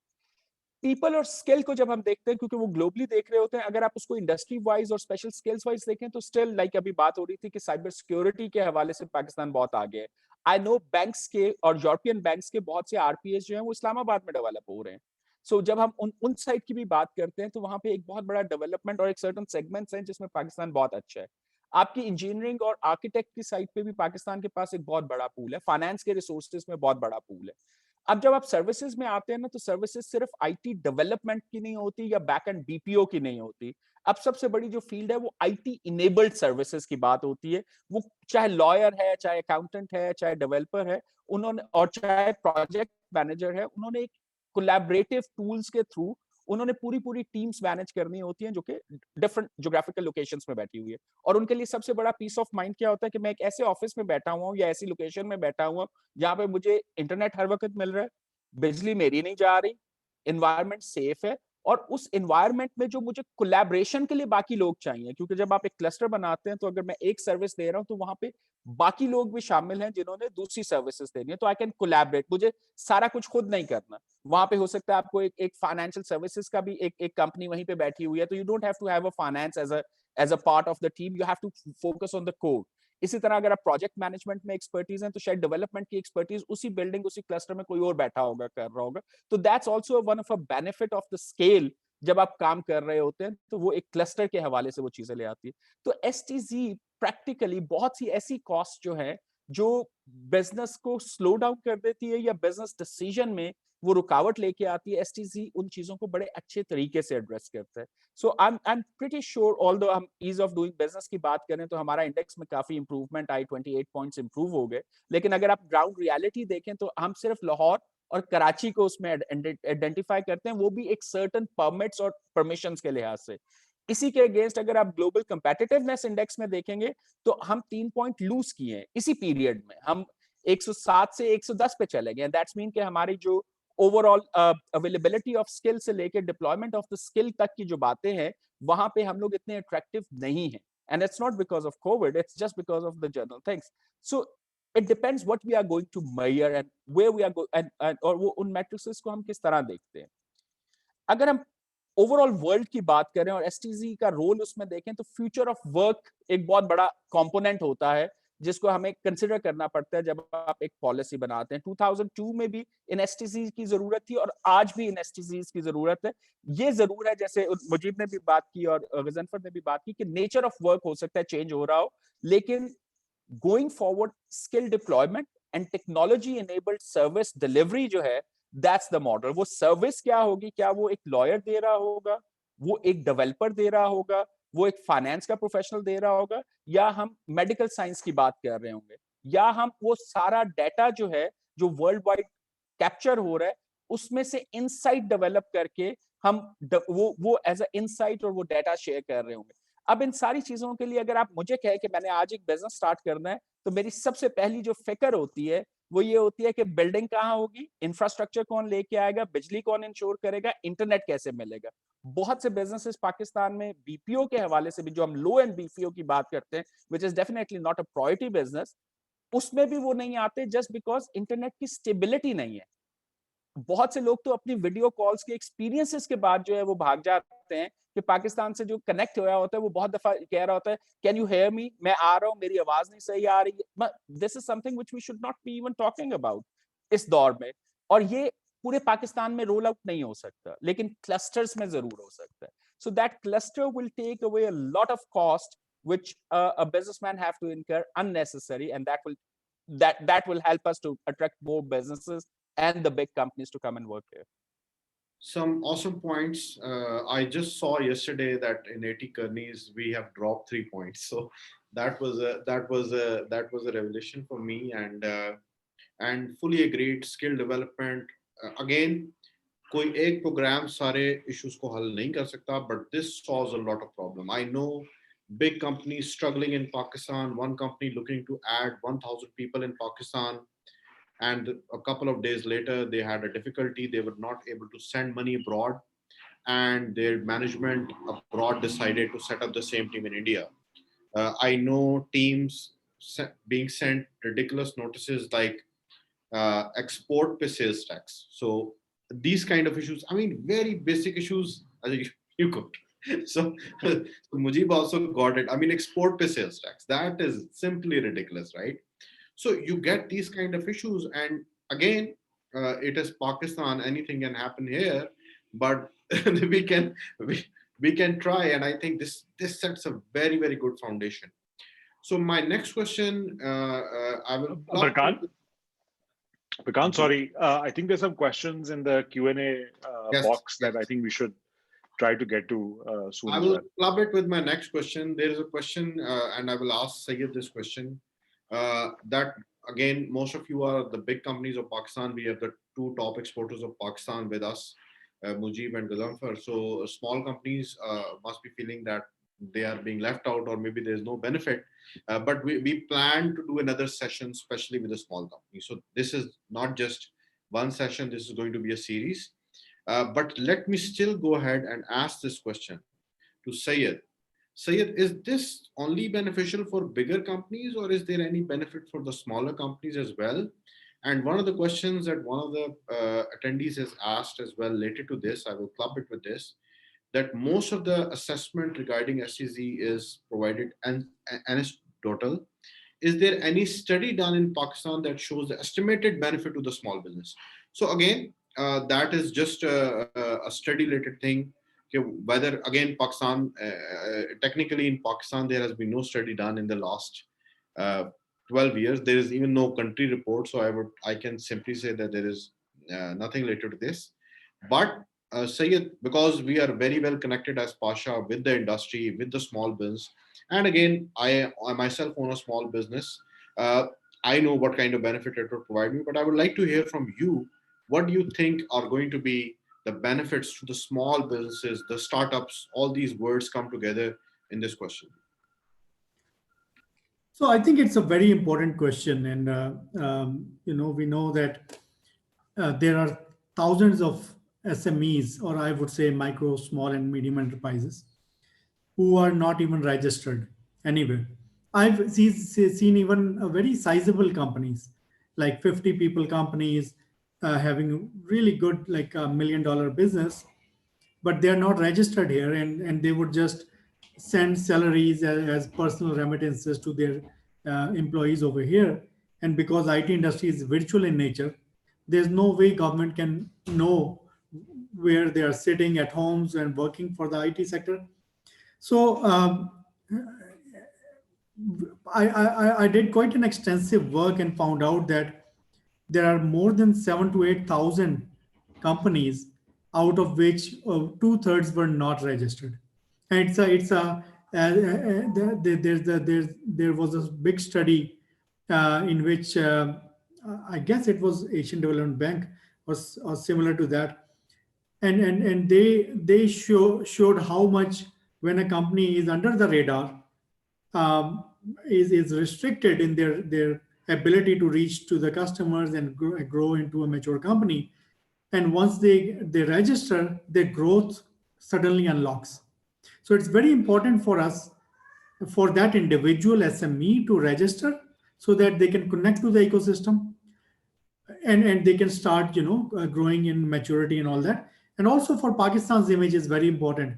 People और स्किल को जब हम देखते हैं, क्योंकि वो ग्लोबली देख रहे होते हैं, अगर आप उसको इंडस्ट्री वाइज और स्पेशल स्किल्स वाइज देखें तो स्टिल लाइक अभी बात हो रही थी कि साइबर सिक्योरिटी के हवाले से पाकिस्तान बहुत आगे है। आई नो बैंक्स के और यूरोपियन बैंक्स के बहुत से आरपीएस जो हैं वो इस्लामाबाद में डेवलप हो रहे हैं। सो जब हम उन साइड की भी बात करते हैं तो वहां पे एक बहुत बड़ा डेवलपमेंट और एक सर्टेन सेगमेंट्स हैं जिसमें पाकिस्तान बहुत अच्छा है। आपकी इंजीनियरिंग और आर्किटेक्ट की साइड पे भी पाकिस्तान के पास एक बहुत बड़ा पूल है, फाइनेंस के रिसोर्सेज में बहुत बड़ा पूल है। अब जब आप सर्विसेज में आते हैं ना, तो सर्विसेज सिर्फ आईटी डेवलपमेंट की नहीं होती या बैक एंड बीपीओ की नहीं होती। अब सबसे बड़ी जो फील्ड है वो आईटी इनेबल्ड सर्विसेज की बात होती है। वो चाहे लॉयर है, चाहे अकाउंटेंट है, चाहे डेवलपर है, उन्होंने, और चाहे प्रोजेक्ट मैनेजर है, उन्होंने एक कोलैबोरेटिव टूल्स के थ्रू उन्होंने पूरी टीम्स मैनेज करनी होती हैं जो कि डिफरेंट ज्योग्राफिकल लोकेशंस में बैठी हुई है। और उनके लिए सबसे बड़ा पीस ऑफ माइंड क्या होता है कि मैं एक ऐसे ऑफिस में बैठा हुआ हूँ या ऐसी लोकेशन में बैठा हुआ जहां पे मुझे इंटरनेट हर वक्त मिल रहा है, बिजली मेरी नहीं जा रही, एनवायरनमेंट सेफ है, और उस एनवायरनमेंट में जो मुझे कोलैबोरेशन के लिए बाकी लोग चाहिए, क्योंकि जब आप एक क्लस्टर बनाते हैं तो अगर मैं एक सर्विस दे रहा हूं तो वहां पे बाकी लोग भी शामिल हैं जिन्होंने दूसरी सर्विसेज देनी है, तो आई कैन कोलैबोरेट, मुझे सारा कुछ खुद नहीं करना। वहां पे हो सकता है आपको एक फाइनेंशियल सर्विसेज का भी एक कंपनी वहीं पे बैठी हुई है, तो you don't have to have a finance as a part of the team, you have to focus on the code. इसी तरह अगर आप प्रोजेक्ट मैनेजमेंट में एक्सपर्टीज हैं तो शायद डेवलपमेंट की एक्सपर्टीज उसी बिल्डिंग, उसी क्लस्टर में कोई और बैठा होगा, कर रहा होगा। तो that's also one of a benefit of the scale. जब आप काम कर रहे होते हैं तो वो एक क्लस्टर के हवाले से वो चीजें ले आती है। तो एसटीजी प्रैक्टिकली बहुत सी ऐसी कॉस्ट जो है जो बिजनेस को स्लो डाउन कर देती है या बिजनेस डिसीजन में वो रुकावट लेके आती है, एसटीजी उन चीजों को बड़े अच्छे तरीके से एड्रेस करता है. So I am pretty sure, although हम ईज ऑफ डूइंग बिजनेस की बात करें तो हमारा इंडेक्स में काफी इंप्रूवमेंट आई, 28 पॉइंट्स इंप्रूव हो गए. लेकिन अगर आप ग्राउंड रियलिटी देखें तो हम सिर्फ लाहौर और कराची को उसमें आइडेंटिफाई करते हैं, वो भी एक सर्टेन परमिट्स और परमिशंस के लिहाज से. इसी के अगेंस्ट अगर आप ग्लोबल कंपेटिटिवनेस इंडेक्स में देखेंगे तो हम 3 पॉइंट लूज किए हैं इसी पीरियड में. हम 107 से 110 पे चले गए. दैट्स मीन कि हमारी जो ओवरऑल अवेलेबिलिटी ऑफ स्किल से लेकर डिप्लॉयमेंट ऑफ द स्किल तक की जो बातें हैं, वहां पे हम लोग इतने अट्रैक्टिव नहीं हैं. And it's not because of Covid, it's just because of the general things. So it depends what we are going to measure and where we are going, and और वो उन मैट्रिसेस को हम किस तरह देखते हैं. अगर हम ओवरऑल वर्ल्ड की बात करें और एसटीजी का रोल उसमें देखें तो फ्यूचर ऑफ वर्क एक बहुत बड़ा कंपोनेंट होता है जिसको हमें कंसिडर करना पड़ता है जब आप एक पॉलिसी बनाते हैं. 2002 में भी इन एसटीजी की जरूरत थी और आज भी इन एसटीजी की जरूरत है. ये जरूर है, जैसे मुजीब ने भी बात की और गजनफर ने भी बात की, कि नेचर ऑफ वर्क हो सकता है चेंज हो रहा हो, लेकिन going forward skill deployment and technology enabled service delivery जो है, दैट्स द मॉडल. वो सर्विस क्या होगी, क्या वो एक लॉयर दे रहा होगा, वो एक डेवलपर दे रहा होगा, वो एक फाइनेंस का प्रोफेशनल दे रहा होगा, या हम मेडिकल साइंस की बात कर रहे होंगे, या हम वो सारा डाटा जो है जो वर्ल्ड वाइड कैप्चर हो रहा है उसमें से इनसाइट डेवलप करके हम वो एज अ इनसाइट और वो डाटा शेयर कर रहे होंगे. अब इन सारी चीजों के लिए अगर आप मुझे कहे कि मैंने आज एक बिजनेस स्टार्ट करना है, तो मेरी सबसे पहली जो फिक्र होती है वो ये होती है कि बिल्डिंग कहाँ होगी, इंफ्रास्ट्रक्चर कौन लेके आएगा, बिजली कौन इंश्योर करेगा, इंटरनेट कैसे मिलेगा. बहुत से बिजनेसेस पाकिस्तान में बीपीओ के हवाले से भी, जो हम लो एंड बीपीओ की बात करते हैं, which is definitely not a priority business, उसमें भी वो नहीं आते जस्ट बिकॉज इंटरनेट की स्टेबिलिटी नहीं है. बहुत से लोग तो अपनी वीडियो कॉल्स के एक्सपीरियंसेस के बाद जो है वो भाग जाते हैं कि पाकिस्तान से जो कनेक्ट होया होता है वो बहुत दफा कह रहा होता है, कैन यू हेयर मी, मैं आ रहा हूँ, मेरी आवाज नहीं सही आ रही है. This is something which we should not be even talking about इस दौर में. और ये पूरे पाकिस्तान में रोल आउट नहीं हो सकता, लेकिन क्लस्टर्स में जरूर हो सकता है. So that cluster will take away a lot of cost which a businessman have to incur unnecessary, and that will help us to attract more businesses and the big companies to come and work here. Some awesome points. I just saw yesterday that in 80 Kearneys we have dropped 3 points. So that was a revelation for me, and fully agreed. Skill development, again, कोई एक programme सारे issues को हल नहीं कर सकता, but this solves a lot of problem. I know big companies struggling in Pakistan. One company looking to add 1,000 people in Pakistan, and a couple of days later they had a difficulty. They were not able to send money abroad, and their management abroad decided to set up the same team in India. I know teams being sent ridiculous notices like export pay sales tax. So these kind of issues, I mean, very basic issues, you could. So, so Mujeeb also got it. I mean, export pay sales tax, that is simply ridiculous, right? So you get these kind of issues, and again, it is Pakistan. Anything can happen here, but we can we can try, and I think this sets a very good foundation. So my next question, I will. Barkan, sorry, I think there's some questions in the Q&A Yes, box that yes. I think we should try to get to soon. I will club it with my next question. There is a question, and I will ask Syed this question. That again, most of you are the big companies of Pakistan. We have the 2 top exporters of Pakistan with us, Mujeeb and Ghazanfar. So small companies must be feeling that they are being left out, or maybe there's no benefit. But we plan to do another session, especially with the small companies. So this is not just one session. This is going to be a series. But let me still go ahead and ask this question to Syed. Syed, is this only beneficial for bigger companies, or is there any benefit for the smaller companies as well? And one of the questions that one of the attendees has asked as well related to this, I will club it with this, that most of the assessment regarding STZ is provided anecdotal. Is there any study done in Pakistan that shows the estimated benefit to the small business? So again, that is just a study related thing. Okay, whether again Pakistan, technically in Pakistan there has been no study done in the last 12 years. There is even no country report, so I can simply say that there is nothing related to this. But Syed, because we are very well connected as Pasha with the industry, with the small business, and again, I myself own a small business. Uh, I know what kind of benefit it will provide me, but I would like to hear from you. What do you think are going to be the benefits to the small businesses, the startups? All these words come together in this question. So I think it's a very important question, and we know that there are thousands of SMEs, or I would say micro, small, and medium enterprises, who are not even registered anywhere. I've seen even very sizable companies, like 50 people companies, having really good, like $1 million business, but they're not registered here, and they would just send salaries as personal remittances to their employees over here. And because IT industry is virtual in nature, there's no way government can know where they are sitting at homes and working for the IT sector. So I did quite an extensive work and found out that there are more than 7 to 8,000 companies, out of which 2/3 were not registered. And there was a big study in which I guess it was Asian Development Bank or similar to that, and they showed how much, when a company is under the radar, um, is restricted in their ability to reach to the customers and grow into a mature company. And once they register, their growth suddenly unlocks. So it's very important for us, for that individual SME to register, so that they can connect to the ecosystem, and they can start growing in maturity and all that. And also for Pakistan's image is very important,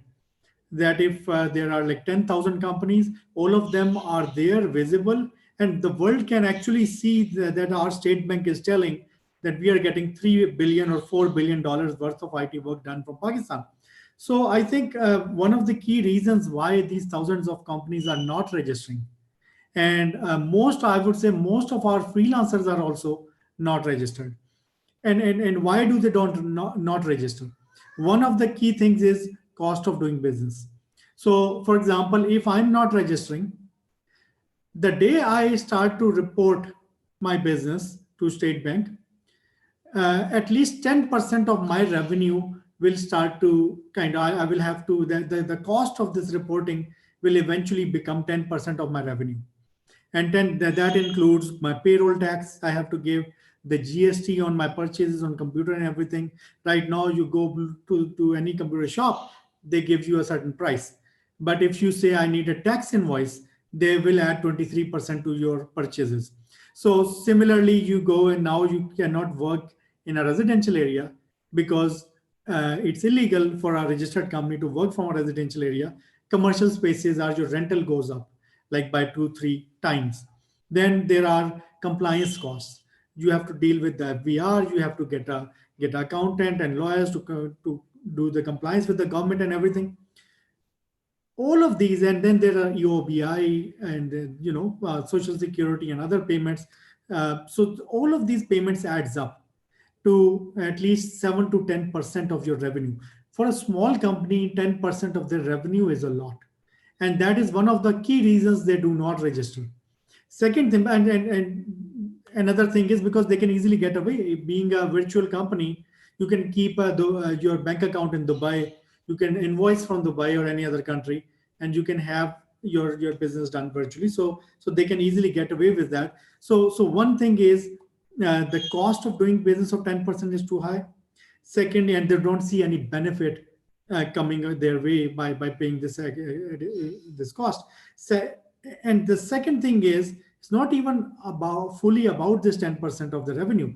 that if there are like 10,000 companies, all of them are there, visible, and the world can actually see that our state bank is telling that we are getting 3 billion or $4 billion worth of IT work done from Pakistan. So I think one of the key reasons why these thousands of companies are not registering, and I would say most of our freelancers are also not registered. And why do they not register? One of the key things is cost of doing business. So for example, if I'm not registering, the day I start to report my business to State Bank, at least 10% of my revenue will start to I will have to, the cost of this reporting will eventually become 10% of my revenue. And then that includes my payroll tax I have to give, the GST on my purchases on computer and everything. Right now, you go to any computer shop, they give you a certain price. But if you say I need a tax invoice, they will add 23% to your purchases. So similarly, you go and now you cannot work in a residential area, because it's illegal for a registered company to work from a residential area. Commercial spaces, as your rental goes up like by 2-3 times. Then there are compliance costs. You have to deal with the FBR. You have to get an accountant and lawyers to do the compliance with the government and everything. All of these, and then there are EOBI and Social Security and other payments. So all of these payments adds up to at least 7 to 10% of your revenue. For a small company, 10% of their revenue is a lot. And that is one of the key reasons they do not register. Second thing, and another thing is because they can easily get away. Being a virtual company, you can keep your bank account in Dubai. You can invoice from Dubai or any other country, and you can have your business done virtually. So they can easily get away with that. So one thing is the cost of doing business of 10% is too high. Second, and they don't see any benefit coming their way by paying this cost. So, and the second thing is, it's not even fully about this 10% of the revenue.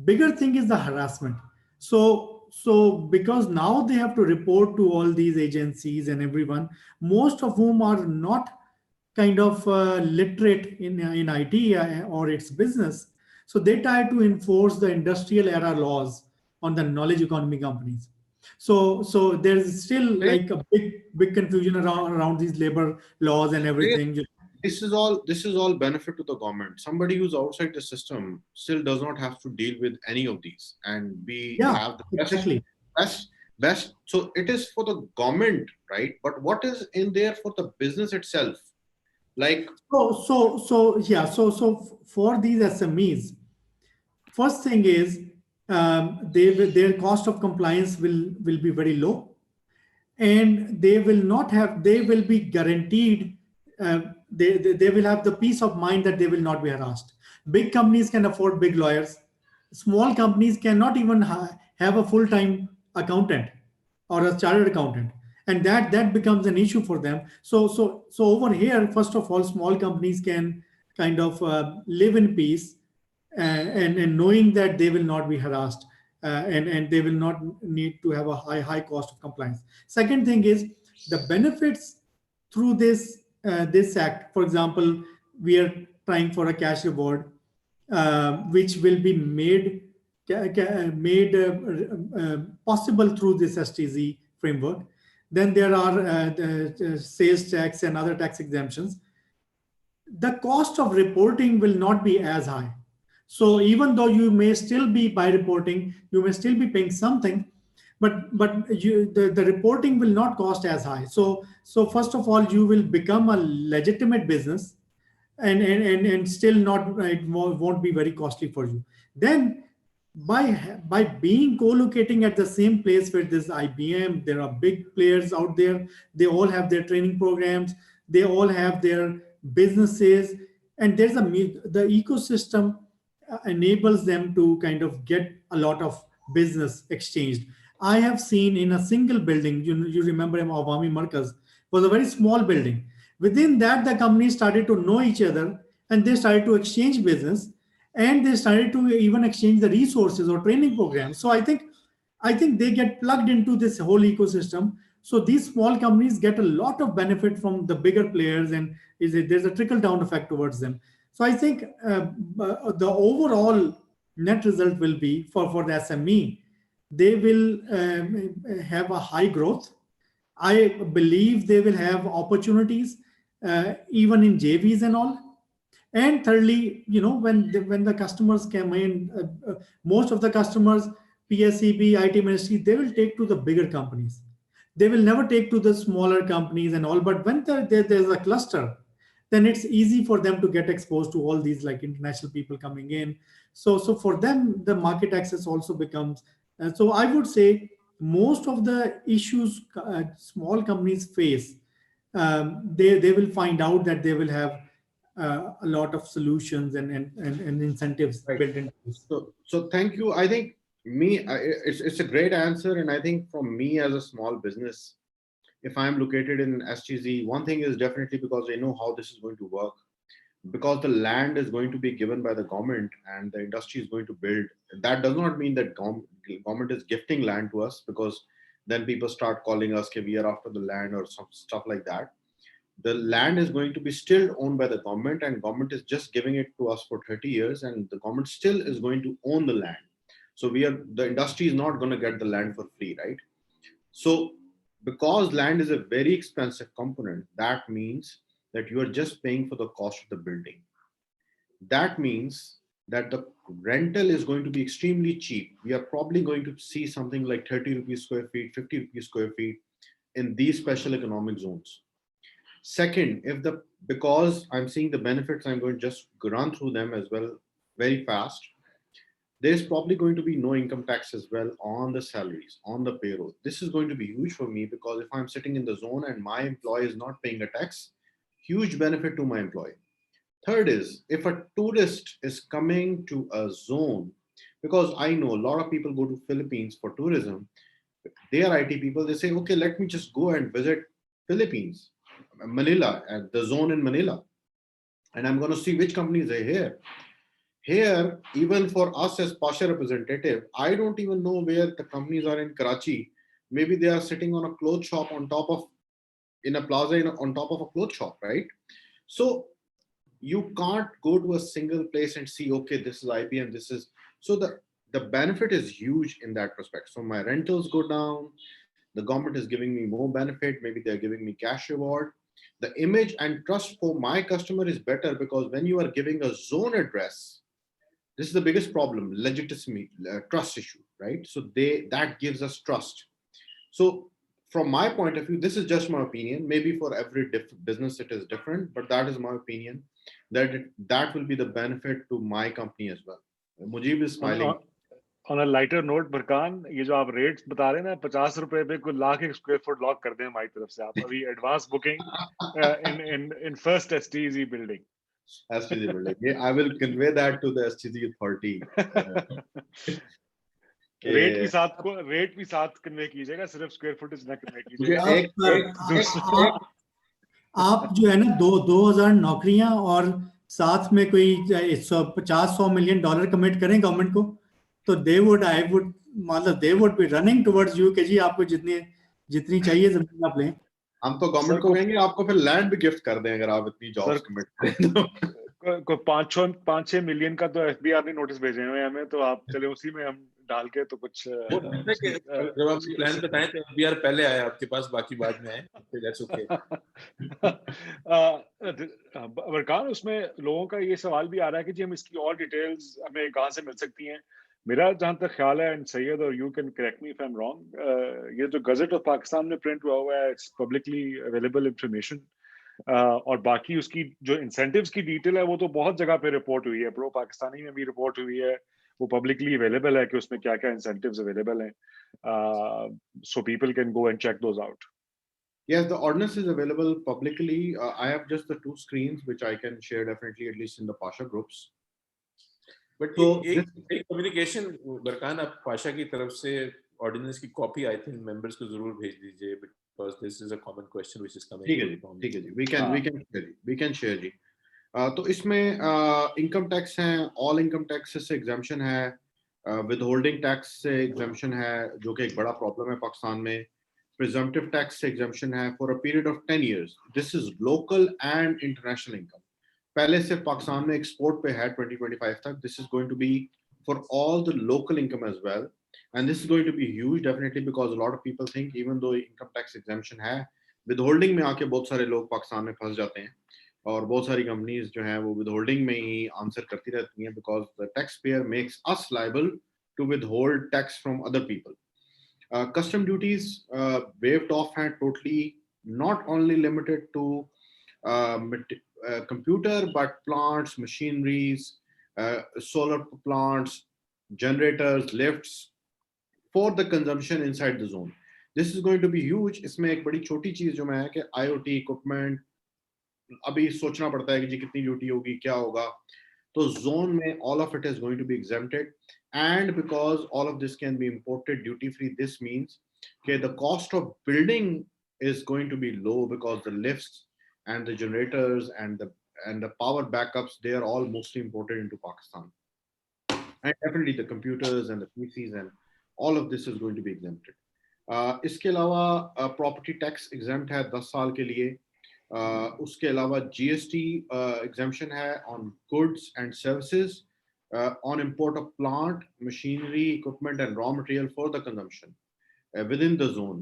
Bigger thing is the harassment. So because now they have to report to all these agencies and everyone, most of whom are not literate in IT or its business. So they try to enforce the industrial era laws on the knowledge economy companies. So there's still like a big confusion around these labor laws and everything. this is all benefit to the government. Somebody who's outside the system still does not have to deal with any of these, and we Yeah, have the exactly. best best. So it is for the government, right? But what is in there for the business itself? Like, Yeah. For these SMEs, first thing is their cost of compliance will be very low, and they will be guaranteed, they will have the peace of mind that they will not be harassed. Big companies can afford big lawyers. Small companies cannot even have a full-time accountant or a chartered accountant, and that becomes an issue for them. So over here, first of all, small companies can kind of live in peace, and knowing that they will not be harassed, and they will not need to have a high cost of compliance. Second thing is the benefits through this act. For example, we are trying for a cash reward, which will be made possible through this STZ framework. Then there are the sales tax and other tax exemptions. The cost of reporting will not be as high. So even though you may still be, by reporting, you may still be paying something, but the reporting will not cost as high. So first of all, you will become a legitimate business, and still not, it won't be very costly for you. Then by being co-locating at the same place where there's IBM, there are big players out there. They all have their training programs. They all have their businesses, and the ecosystem enables them to kind of get a lot of business exchanged. I have seen in a single building, you remember Awami Markaz was a very small building. Within that, the companies started to know each other, and they started to exchange business, and they started to even exchange the resources or training programs. So I think they get plugged into this whole ecosystem. So these small companies get a lot of benefit from the bigger players, and there's a trickle down effect towards them. So I think the overall net result will be for the SME, they will have a high growth. I believe they will have opportunities, even in JVs and all. And thirdly, when the customers come in, most of the customers, PSEB, IT ministry, they will take to the bigger companies. They will never take to the smaller companies and all. But when there's a cluster, then it's easy for them to get exposed to all these like international people coming in. So for them, the market access also becomes. So I would say most of the issues small companies face, they will find out that they will have a lot of solutions and incentives right. built into this. So thank you. I think it's a great answer, and I think from me as a small business, if I'm located in STZ, one thing is definitely because I know how this is going to work. Because the land is going to be given by the government and the industry is going to build. That does not mean that government is gifting land to us, because then people start calling us, okay, we are after the land or some stuff like that. The land is going to be still owned by the government, and government is just giving it to us for 30 years, and the government still is going to own the land. So the industry is not going to get the land for free, right? So because land is a very expensive component, that means that you are just paying for the cost of the building. That means that the rental is going to be extremely cheap. We are probably going to see something like 30 rupees square feet, 50 rupees square feet in these special economic zones. Second, because I'm seeing the benefits, I'm going to just run through them as well very fast. There's probably going to be no income tax as well on the salaries, on the payroll. This is going to be huge for me, because if I'm sitting in the zone and my employee is not paying a tax, huge benefit to my employee. Third is, if a tourist is coming to a zone, because I know a lot of people go to Philippines for tourism, they are IT people, they say, okay, let me just go and visit Philippines, Manila, at the zone in Manila, and I'm going to see which companies are here. Here, even for us as PA SHA representative, I don't even know where the companies are in Karachi. Maybe they are sitting on a clothes shop on top of, in a plaza on top of a clothes shop, right? So you can't go to a single place and see, okay, this is IBM, this is, so the benefit is huge in that respect. So my rentals go down, the government is giving me more benefit, maybe they're giving me cash reward. The image and trust for my customer is better because when you are giving a zone address, this is the biggest problem, legitimacy, trust issue, right? So that gives us trust. So from my point of view, this is just my opinion. Maybe for every business it is different, but that is my opinion. That will be the benefit to my company as well. Mujeeb is smiling. On a lighter note, Barkan, ये जो आप rates बता रहे हैं ना, 50 रुपए पे कोई लाख एक square foot lock कर दें हमारी तरफ से आप अभी advance booking in first STZ building. STZ building. Yeah, I will convey that to the STZ authority. Rate भी साथ कन्वे कीजिएगा, सिर्फ स्क्वायर फुटेज ना कन्वे कीजिएगा। आप जो है ना 2000 नौकरियां और साथ में कोई 150-100 मिलियन डॉलर कमिट करें गवर्नमेंट को, तो they would be running towards you कि जी आपको जितनी चाहिए जमीन आप लें। हम तो गवर्नमेंट को कहेंगे आपको फिर लैंड भी गिफ्ट कर दें अगर आप इतनी जॉब्स कमिट करें। कोई 5-6 मिलियन का तो एफबीआर ने नोटिस भेजे हुए हमें, तो आप चले उसी में हम डाल के तो कुछ जब आप प्लान बताएं तो एफबीआर पहले आया आपके पास, बाकी बाद में आए, दैट्स ओके। बरकान, उसमें लोगों का ये सवाल भी आ रहा है कि जी हम इसकी और डिटेल्स हमें कहाँ से मिल सकती हैं। मेरा जहां तक ख्याल है, एंड सैयद और you can correct me if I am wrong, ये जो गजट ऑफ पाकिस्तान में प्रिंट हुआ है, इट्स पब्लिकली अवेलेबल इंफॉर्मेशन, और बाकी उसकी जो इंसेंटिव्स की डिटेल है वो तो बहुत जगह पे रिपोर्ट हुई है, प्रो पाकिस्तानी में भी रिपोर्ट हुई है, वो पब्लिकली अवेलेबल है कि उसमें क्या क्या इंसेंटिव्स अवेलेबल हैं, so people can go and check those out. Yes, the ordinance is available publicly. I have just the 2 screens which I can share definitely, at least in the PASHA groups. But so एक communication बरकान, आप पाशा की तरफ से ordinance की copy I think members को जरूर भेज दीजिए, because this is a common question which is coming. ठीक है जी, we can share जी। तो इसमें इनकम टैक्स है, ऑल इनकम टैक्स से एग्जाम्पशन है, विदहोल्डिंग टैक्स से एग्जाम्पशन है जो कि एक बड़ा प्रॉब्लम है पाकिस्तान में, प्रिजम्पटिव टैक्स से एग्जाम्पशन है for a period of 10 years। This is local and international income. पहले सिर्फ पाकिस्तान में एक्सपोर्ट पे है 2025 तक। This is going to be for all the local income as well, and this is going to be huge definitely, because a lot of people think even though income tax exemption है, withholding में आके बहुत सारे लोग पाकिस्तान में फंस जाते हैं, और बहुत सारी कंपनीज जो हैं वो विदहोल्डिंग में ही आंसर करती रहती हैं, because the tax payer makes us liable to withhold tax from other people. Custom duties waived off हैं totally, not only limited to computer but plants, machineries, solar plants, generators, lifts for the consumption inside the zone. This is going to be huge. इसमें एक बड़ी छोटी चीज जो मैं है कि IoT equipment अभी सोचना पड़ता है कि जी कितनी ड्यूटी होगी, क्या होगा, तो जोन में all of it is going to be exempted, and because all of this can be imported duty free, this means okay, the cost of building is going to be low because the lifts and the generators and the power backups, they are all mostly imported into Pakistan, and definitely the computers and the PCs and all of this is going to be exempted. इसके अलावा property tax exempt है 10 साल के लिए। उसके अलावा GST exemption है on goods and services, on import of plant, machinery, equipment and raw material for the consumption within the zone,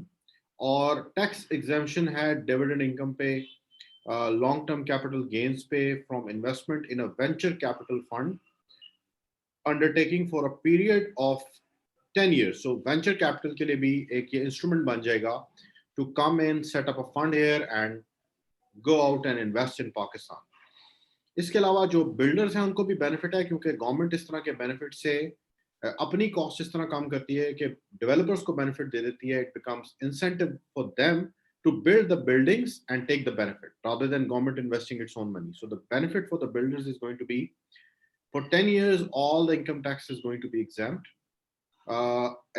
और tax exemption है dividend income पे, long term capital gains पे from investment in a venture capital fund undertaking for a period of 10 years. So venture capital के लिए भी एक ये instrument बन जाएगा to come in, set up a fund here and go out and invest in Pakistan. इसके अलावा जो बिल्डर्स हैं उनको भी बेनिफिट है, क्योंकि गवर्नमेंट इस तरह के बेनिफिट से अपनी कॉस्ट इस तरह कम करती है कि डेवलपर्स को बेनिफिट दे देती है। It becomes incentive for them to build the buildings and take the benefit rather than government investing its own money. So the benefit for the builders is going to be for 10 years all the income tax is going to be exempt,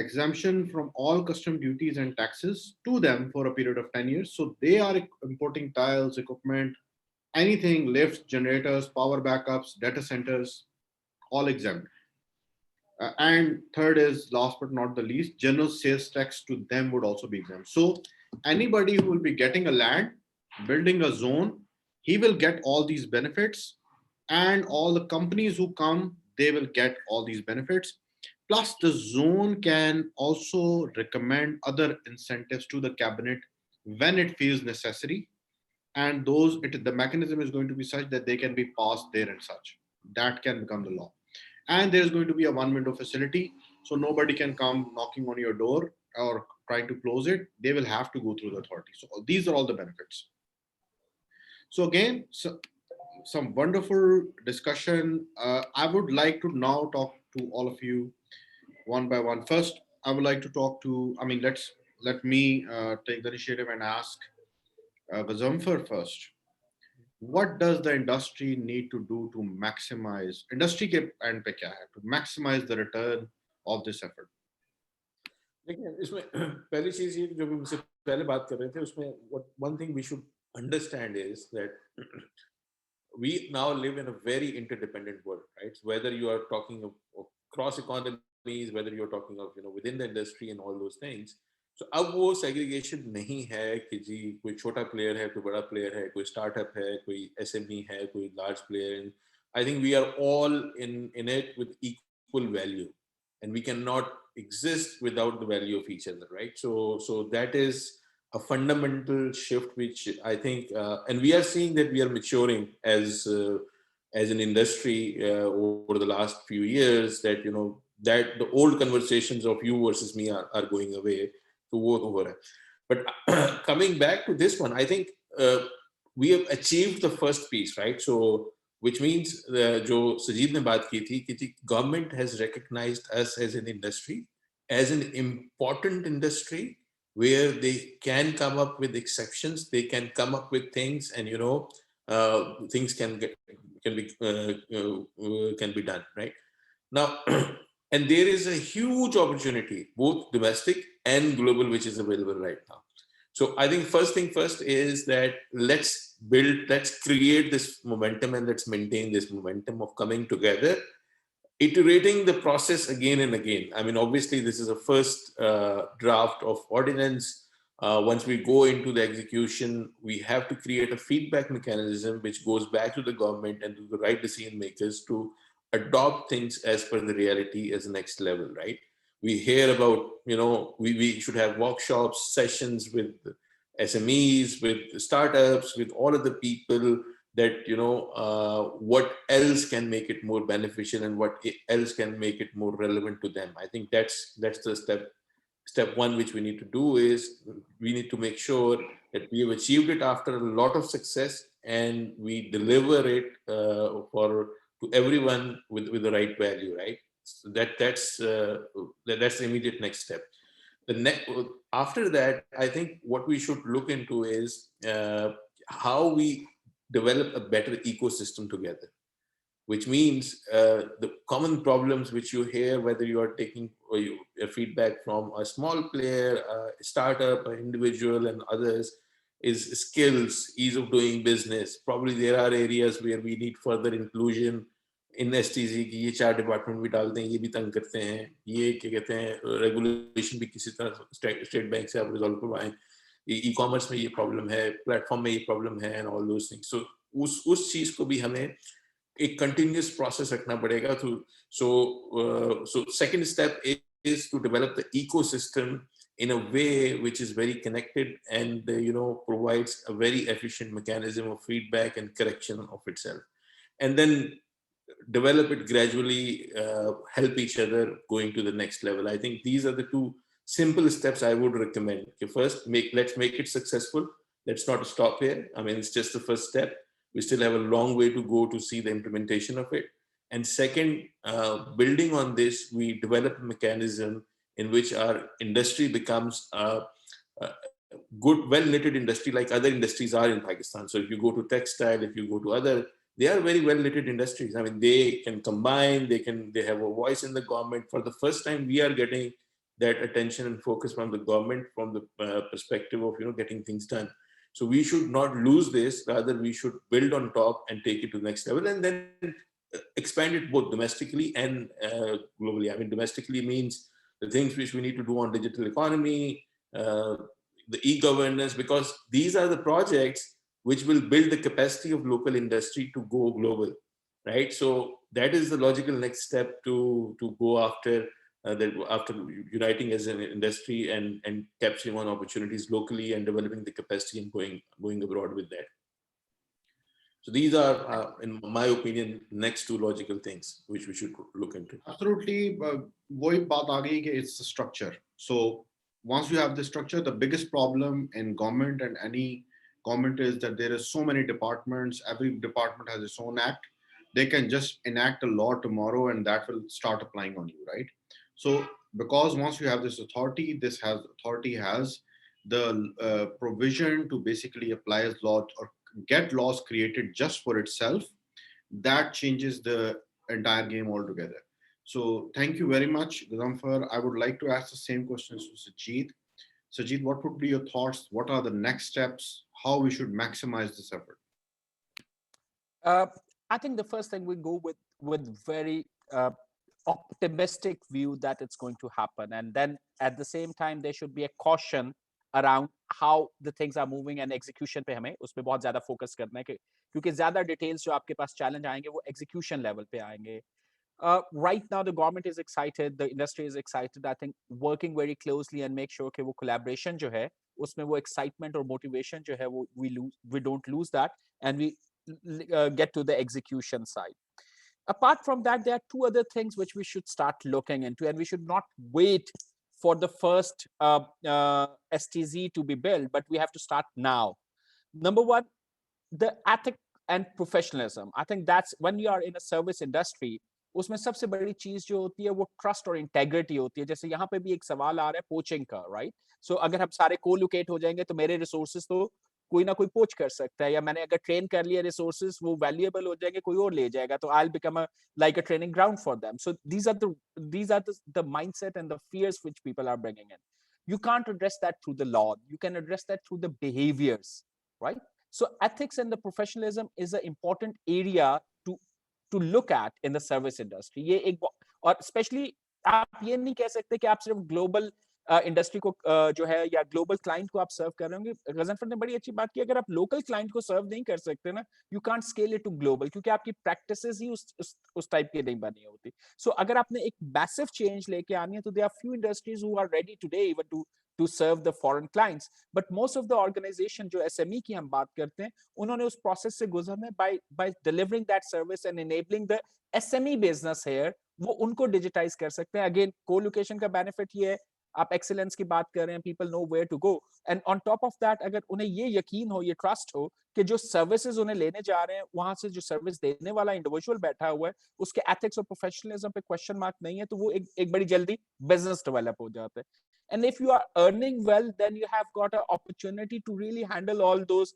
exemption from all custom duties and taxes to them for a period of 10 years. So they are importing tiles, equipment, anything, lifts, generators, power backups, data centers, all exempt. And third is, last but not the least, general sales tax to them would also be exempt. So anybody who will be getting a land, building a zone, he will get all these benefits, and all the companies who come, they will get all these benefits. Plus the zone can also recommend other incentives to the cabinet when it feels necessary. and the mechanism is going to be such that they can be passed there and such. That can become the law. And there's going to be a one window facility, so nobody can come knocking on your door or trying to close it. They will have to go through the authority. So these are all the benefits. So again, some wonderful discussion. I would like to now talk to all of you one by one. First, I would like to talk to, let me take the initiative and ask Ghazanfar first. What does the industry need to do to maximize, industry के end पे क्या है, to maximize the return of this effort? लेकिन इसमें पहली चीज ये जो भी मुझसे पहले बात कर रहे थे उसमें one thing we should understand is that we now live in a very interdependent world, right? So whether you are talking of cross economies, whether you're talking of within the industry and all those things, so अब वो segregation नहीं है कि जी कोई छोटा player है, कोई बड़ा player है, कोई startup है, कोई SME है, कोई large player. And I think we are all in it with equal value, and we cannot exist without the value of each other, right? So that is a fundamental shift, which I think, and we are seeing that we are maturing as an industry over the last few years. That that the old conversations of you versus me are going away to work over it. But coming back to this one, I think we have achieved the first piece, right? So which means जो सजीद ने बात की थी कि government has recognized us as an industry, as an important industry, where they can come up with exceptions, they can come up with things, and things can be done right now. And there is a huge opportunity, both domestic and global, which is available right now. So I think first thing first is that let's create this momentum, and let's maintain this momentum of coming together, iterating the process again and again. I mean, obviously, this is a first draft of ordinance. Once we go into the execution, we have to create a feedback mechanism which goes back to the government and to the right decision makers to adopt things as per the reality as the next level, right? We hear about, we should have workshops, sessions with SMEs, with startups, with all of the people, that what else can make it more beneficial and what else can make it more relevant to them. I think that's the step one which we need to do, is we need to make sure that we have achieved it after a lot of success, and we deliver it to everyone with the right value, right? So that's the immediate next step. After that, I think what we should look into is how we develop a better ecosystem together, which means the common problems which you hear, whether you are taking feedback from a small player, a startup, an individual, and others, is skills, ease of doing business. Probably there are areas where we need further inclusion in STZ की ये 4 department भी डाल दें, ये भी तंग करते हैं, ये क्या कहते हैं रेगुलेशन भी किसी तरह स्टेट बैंक से आप रिजॉल्व करवाएं, ई कॉमर्स में ये प्रॉब्लम है, प्लेटफॉर्म में ये प्रॉब्लम है, एंड ऑल दोस थिंग्स. सो उस चीज को भी हमें एक कंटिन्यूअस प्रोसेस रखना पड़ेगा. So second step is to develop the ecosystem in a way which is very connected and provides a very efficient mechanism of feedback and correction of itself, and then develop it gradually, help each other going to the next level. I think these are the two simple steps I would recommend. Okay, first, let's make it successful. Let's not stop here. I mean, it's just the first step. We still have a long way to go to see the implementation of it. And second, building on this, we develop a mechanism in which our industry becomes a good, well-knitted industry like other industries are in Pakistan. So if you go to textile, if you go to other, they are very well-knitted industries. I mean, they can combine, they have a voice in the government. For the first time, we are getting that attention and focus from the government, from the perspective of getting things done. So we should not lose this. Rather, we should build on top and take it to the next level, and then expand it both domestically and globally. I mean, domestically means the things which we need to do on digital economy, the e-governance, because these are the projects which will build the capacity of local industry to go global, right? So that is the logical next step to go after. After uniting as an industry and capturing on opportunities locally and developing the capacity and going abroad with that. So these are, in my opinion, next two logical things which we should look into. Absolutely. वही बात आ गई कि it's the structure. So once you have the structure, the biggest problem in government and any government is that there is so many departments. Every department has its own act. They can just enact a law tomorrow, and that will start applying on you, right? So because once you have this authority, authority has the provision to basically apply as law or get laws created just for itself. That changes the entire game altogether. So thank you very much, Ghazanfar. I would like to ask the same questions to Sajjeed. Sajjeed, what would be your thoughts? What are the next steps? How we should maximize this effort? Uh, I think the first thing we go with very optimistic view that it's going to happen, and then at the same time there should be a caution around how the things are moving and execution पे हमें उस पे बहुत ज़्यादा focus करना है क्योंकि ज़्यादा details जो आपके पास challenge आएंगे वो execution level पे आएंगे. Right now the government is excited, the industry is excited. I think working very closely and make sure कि वो collaboration जो है उसमें वो excitement और motivation जो है वो we don't lose that, and we get to the execution side. Apart from that, there are two other things which we should start looking into, and we should not wait for the first STZ to be built, but we have to start now. Number one, the ethic and professionalism. I think that's when you are in a service industry, उसमें सबसे बड़ी चीज जो होती है वो trust और integrity होती है. जैसे यहाँ पे भी एक सवाल आ रहा है पोचिंग का, राइट? सो अगर हम सारे कोलोकेट हो जाएंगे तो मेरे रिसोर्सेज तो कोई ना कोई पोच कर सकता है, या मैंने अगर ट्रेन कर लिया रिसोर्सेज वो वैल्यूएबल हो जाएंगे, कोई और ले जाएगा, तो I will become like a training ground for them. So these are the mindset and the fears which people are bringing in. You can't address that through the law, you can address that through the behaviors, right? So ethics and the professionalism is an important area to look at in the service industry. ये एक, और specially आप ये नहीं कह सकते कि आप सिर्फ ग्लोबल इंडस्ट्री को जो है या ग्लोबल क्लाइंट को आप सर्व कर रहे होंगे. गजनफर ने बड़ी अच्छी बात की, अगर आप लोकल क्लाइंट को सर्व नहीं कर सकते ना, you can't scale it to global, क्योंकि आपकी प्रैक्टिसेस ही उस टाइप की नहीं बनी होती. सो अगर आपने एक मैसिव चेंज लेके आनी है तो there are few industries who are ready today even to serve the foreign clients, but most of the organization जो SME की हम बात करते हैं, उन्होंने उस process से गुजरना है by delivering that service and enabling the SME business here, वो उनको digitize कर सकते हैं. Again, co-location का benefit ये है, आप excellence की बात कर रहे हैं, people know where to go, and on top of that अगर उन्हें ये यकीन हो, ये trust हो कि जो services उन्हें लेने जा रहे हैं, वहां से जो service देने वाला individual बैठा हुआ है, उसके ethics और professionalism पे question mark नहीं है, तो वो एक बड़ी जल्दी business develop हो जाता है. And if you are earning well, then you have got an opportunity to really handle all those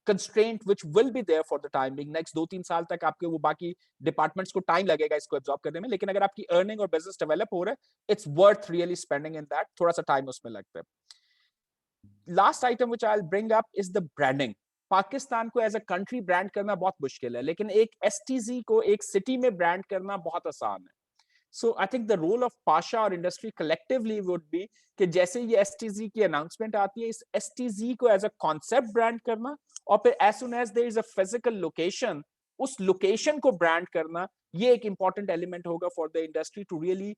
constraints which will be there for the time being. Next 2-3 साल तक आपके वो बाकी departments को time लगेगा इसको absorb करने में, लेकिन अगर आपकी earning और business develop हो रहा है, it's worth really spending in that. थोड़ा सा time उसमें लगता है. Last item which I'll bring up is the branding. Pakistan को एज अ कंट्री ब्रांड करना बहुत मुश्किल है, लेकिन एक STZ को एक सिटी में ब्रांड करना बहुत आसान है. So I think the role of PASHA or industry collectively would be कि जैसे ये STZ की announcement आती है, इस STZ को as a concept brand करना, और फिर as soon as there is a physical location, उस location को brand करना, ये एक important element होगा for the industry to really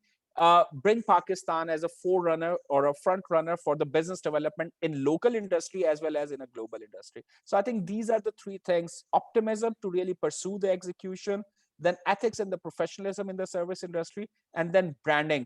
bring Pakistan as a forerunner or a front runner for the business development in local industry as well as in a global industry. So I think these are the three things: optimism to really pursue the execution, then ethics and the professionalism in the service industry, and then branding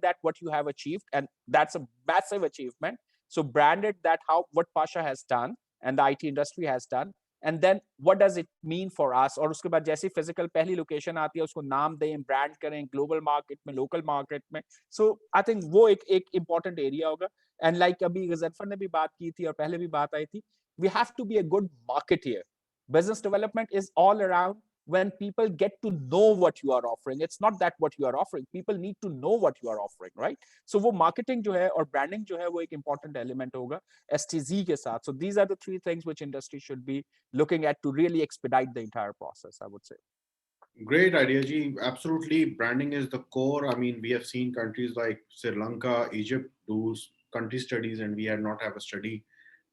that what you have achieved, and that's a massive achievement. So branded that what PASHA has done and the IT industry has done, and then what does it mean for us. और उसके बाद जैसी physical पहली location आती है उसको नाम दें, brand करें global market में, local market में. So I think वो एक important area होगा. And like अभी ग़ज़नफ़र ने भी बात की थी और पहले भी बात आई थी, we have to be a good marketeer. Business development is all around when people get to know what you are offering. It's not that what you are offering, people need to know what you are offering, right? So वो marketing जो है और branding जो है वो एक important element होगा STZ के साथ. So these are the three things which industry should be looking at to really expedite the entire process, I would say. Great idea, Ji. Absolutely, branding is the core. I mean, we have seen countries like Sri Lanka, Egypt do country studies, and we had not have a study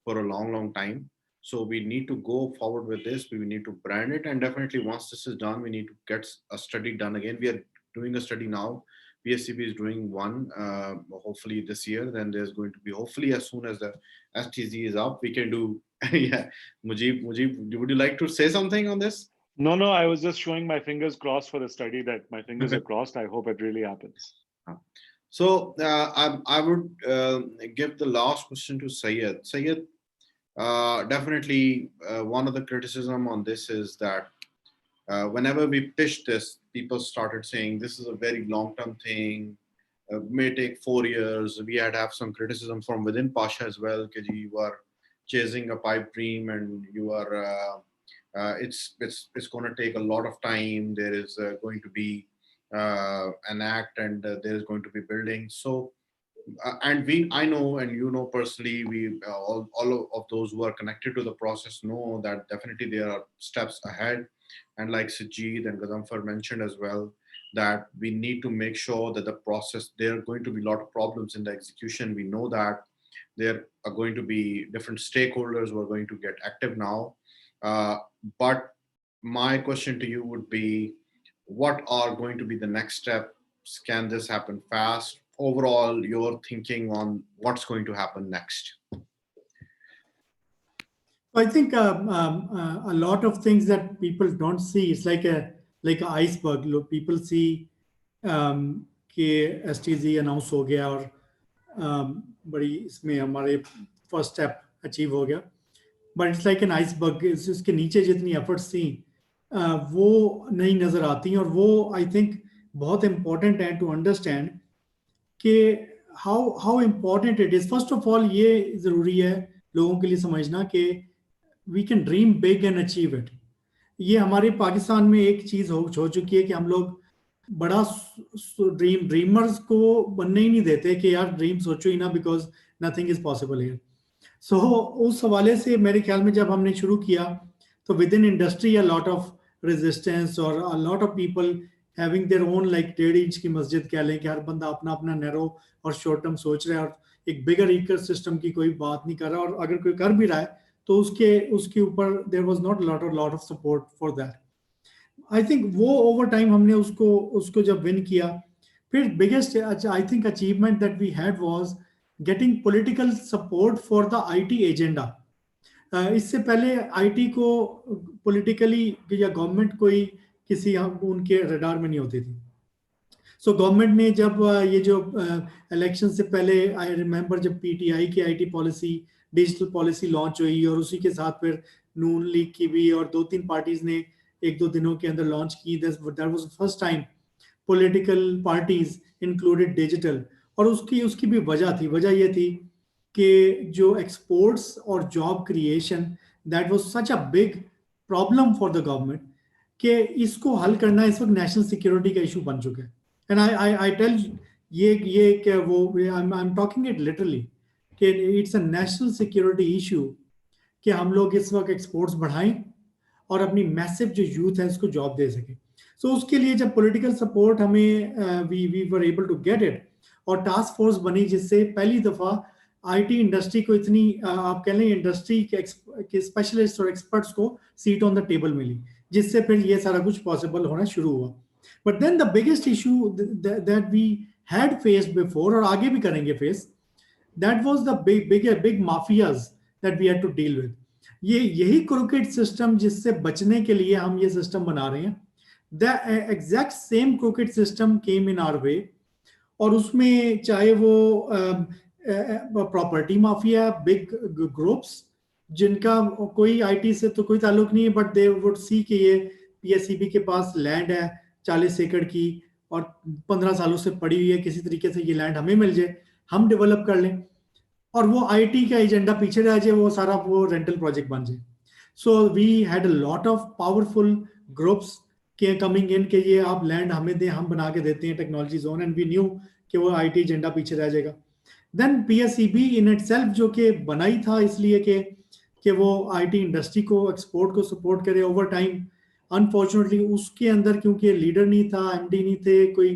for a long time. So we need to go forward with this. We need to brand it, and definitely once this is done, we need to get a study done again. We are doing a study now. PSCB is doing one, hopefully this year. Then there's going to be, hopefully as soon as the STZ is up, we can do Yeah, Mujeeb, would you like to say something on this? No, no, I was just showing my fingers crossed for the study, that my fingers are crossed. I hope it really happens. So I would give the last question to Syed. Syed, definitely one of the criticism on this is that whenever we pitched this, people started saying this is a very long-term thing. May take 4 years. We had have some criticism from within Pasha as well, because you are chasing a pipe dream and you are. It's going to take a lot of time. There is going to be an act, and there is going to be building. So and I know, and you know personally, we all of those who are connected to the process know that definitely there are steps ahead. And like Sajjeed and Ghazanfar mentioned as well, that we need to make sure that the process, there are going to be a lot of problems in the execution. We know that there are going to be different stakeholders who are going to get active now. But my question to you would be, what are going to be the next steps? Can this happen fast? Overall, your thinking on what's going to happen next? I think a lot of things that people don't see. It's like a iceberg. Look, people see कि STZ announce हो गया और बड़ी इसमें हमारे first step achieve हो गया, but it's like an iceberg. इसके नीचे जितनी एफर्ट्स थी वो नहीं नज़र आती, और वो आई थिंक बहुत इम्पोर्टेंट है टू अंडरस्टैंड कि how important it is. First of all ये ज़रूरी है लोगों के लिए समझना कि we can dream big and achieve it. ये हमारे पाकिस्तान में एक चीज़ हो चुकी है कि हम लोग बड़ा ड्रीमर्स को बनने ही नहीं देते कि यार ड्रीम सोचो ही ना, because nothing is possible here. So उस हवाले से मेरे ख्याल में जब हमने शुरू किया तो within industry a lot of resistance और a lot of people having their own, like 1.5 inch की मस्जिद कह लें कि हर बंदा अपना अपना नैरो और शॉर्ट टर्म सोच रहा है और एक बिगर इकोसिस्टम की कोई बात नहीं कर रहा, और अगर कोई कर भी रहा है तो उसके ऊपर there was not lot of support for that. I think वो ओवर टाइम हमने उसको जब विन किया, फिर biggest I think achievement that we had was getting political support for the IT agenda. इससे पहले आईटी को पॉलिटिकली या गवर्नमेंट कोई किसी उनके रडार में नहीं होती थी. सो गवर्नमेंट ने जब ये जो इलेक्शन से पहले, आई रिमेंबर जब पीटीआई की IT policy, digital policy launch हुई और उसी के साथ फिर नून लीग की भी और 2-3 पार्टीज ने 1-2 दिनों के अंदर लॉन्च की. That was first time political parties included digital. और उसकी भी वजह ये थी कि जो एक्सपोर्ट्स और job creation, that was such a big problem for the government कि इसको हल करना इस वक्त नेशनल सिक्योरिटी का इशू बन चुका है. एंड आई टेल ये कि वो I am talking it literally कि it's a national security issue कि हम लोग इस वक्त एक्सपोर्ट्स बढ़ाएं और अपनी मैसिव जो यूथ है उसको जॉब दे सकें. सो उसके लिए जब पॉलिटिकल सपोर्ट हमें we were able to get it, और टास्क फोर्स बनी जिससे पहली दफ़ा आईटी इंडस्ट्री को इतनी आप कह लें इंडस्ट्री के स्पेशलिस्ट और एक्सपर्ट्स को सीट ऑन द टेबल मिली, जिससे फिर ये सारा कुछ पॉसिबल होना शुरू हुआ. But then the biggest issue that we had faced before और आगे भी करेंगे face, that was the big mafias that we had to deal with. यही क्रिकेट सिस्टम जिससे बचने के लिए हम ये सिस्टम बना रहे हैं. The exact same cricket system came in our way, और उसमें चाहे वो प्रॉपर्टी माफिया, बिग ग्रुप्स जिनका कोई आईटी से तो कोई ताल्लुक नहीं है, बट दे वुड सी कि ये पीएससीबी के पास लैंड है 40 एकड़ की और 15 सालों से पड़ी हुई है, किसी तरीके से ये लैंड हमें मिल जाए, हम डेवलप कर लें, और वो आईटी का एजेंडा पीछे रह जाए, वो सारा वो रेंटल प्रोजेक्ट बन जाए. So we had a lot of powerful groups के कमिंग इन कि ये आप लैंड हमें दें, हम बना के देते हैं technology zone, and we knew कि वो आईटी एजेंडा पीछे रह जाएगा. देन पीएससीबी इन इटसेल्फ जो कि बना ही था इसलिए कि वो आईटी इंडस्ट्री को, एक्सपोर्ट को सपोर्ट करे, ओवर टाइम अनफॉर्चुनेटली उसके अंदर क्योंकि लीडर नहीं था, एमडी नहीं थे कोई,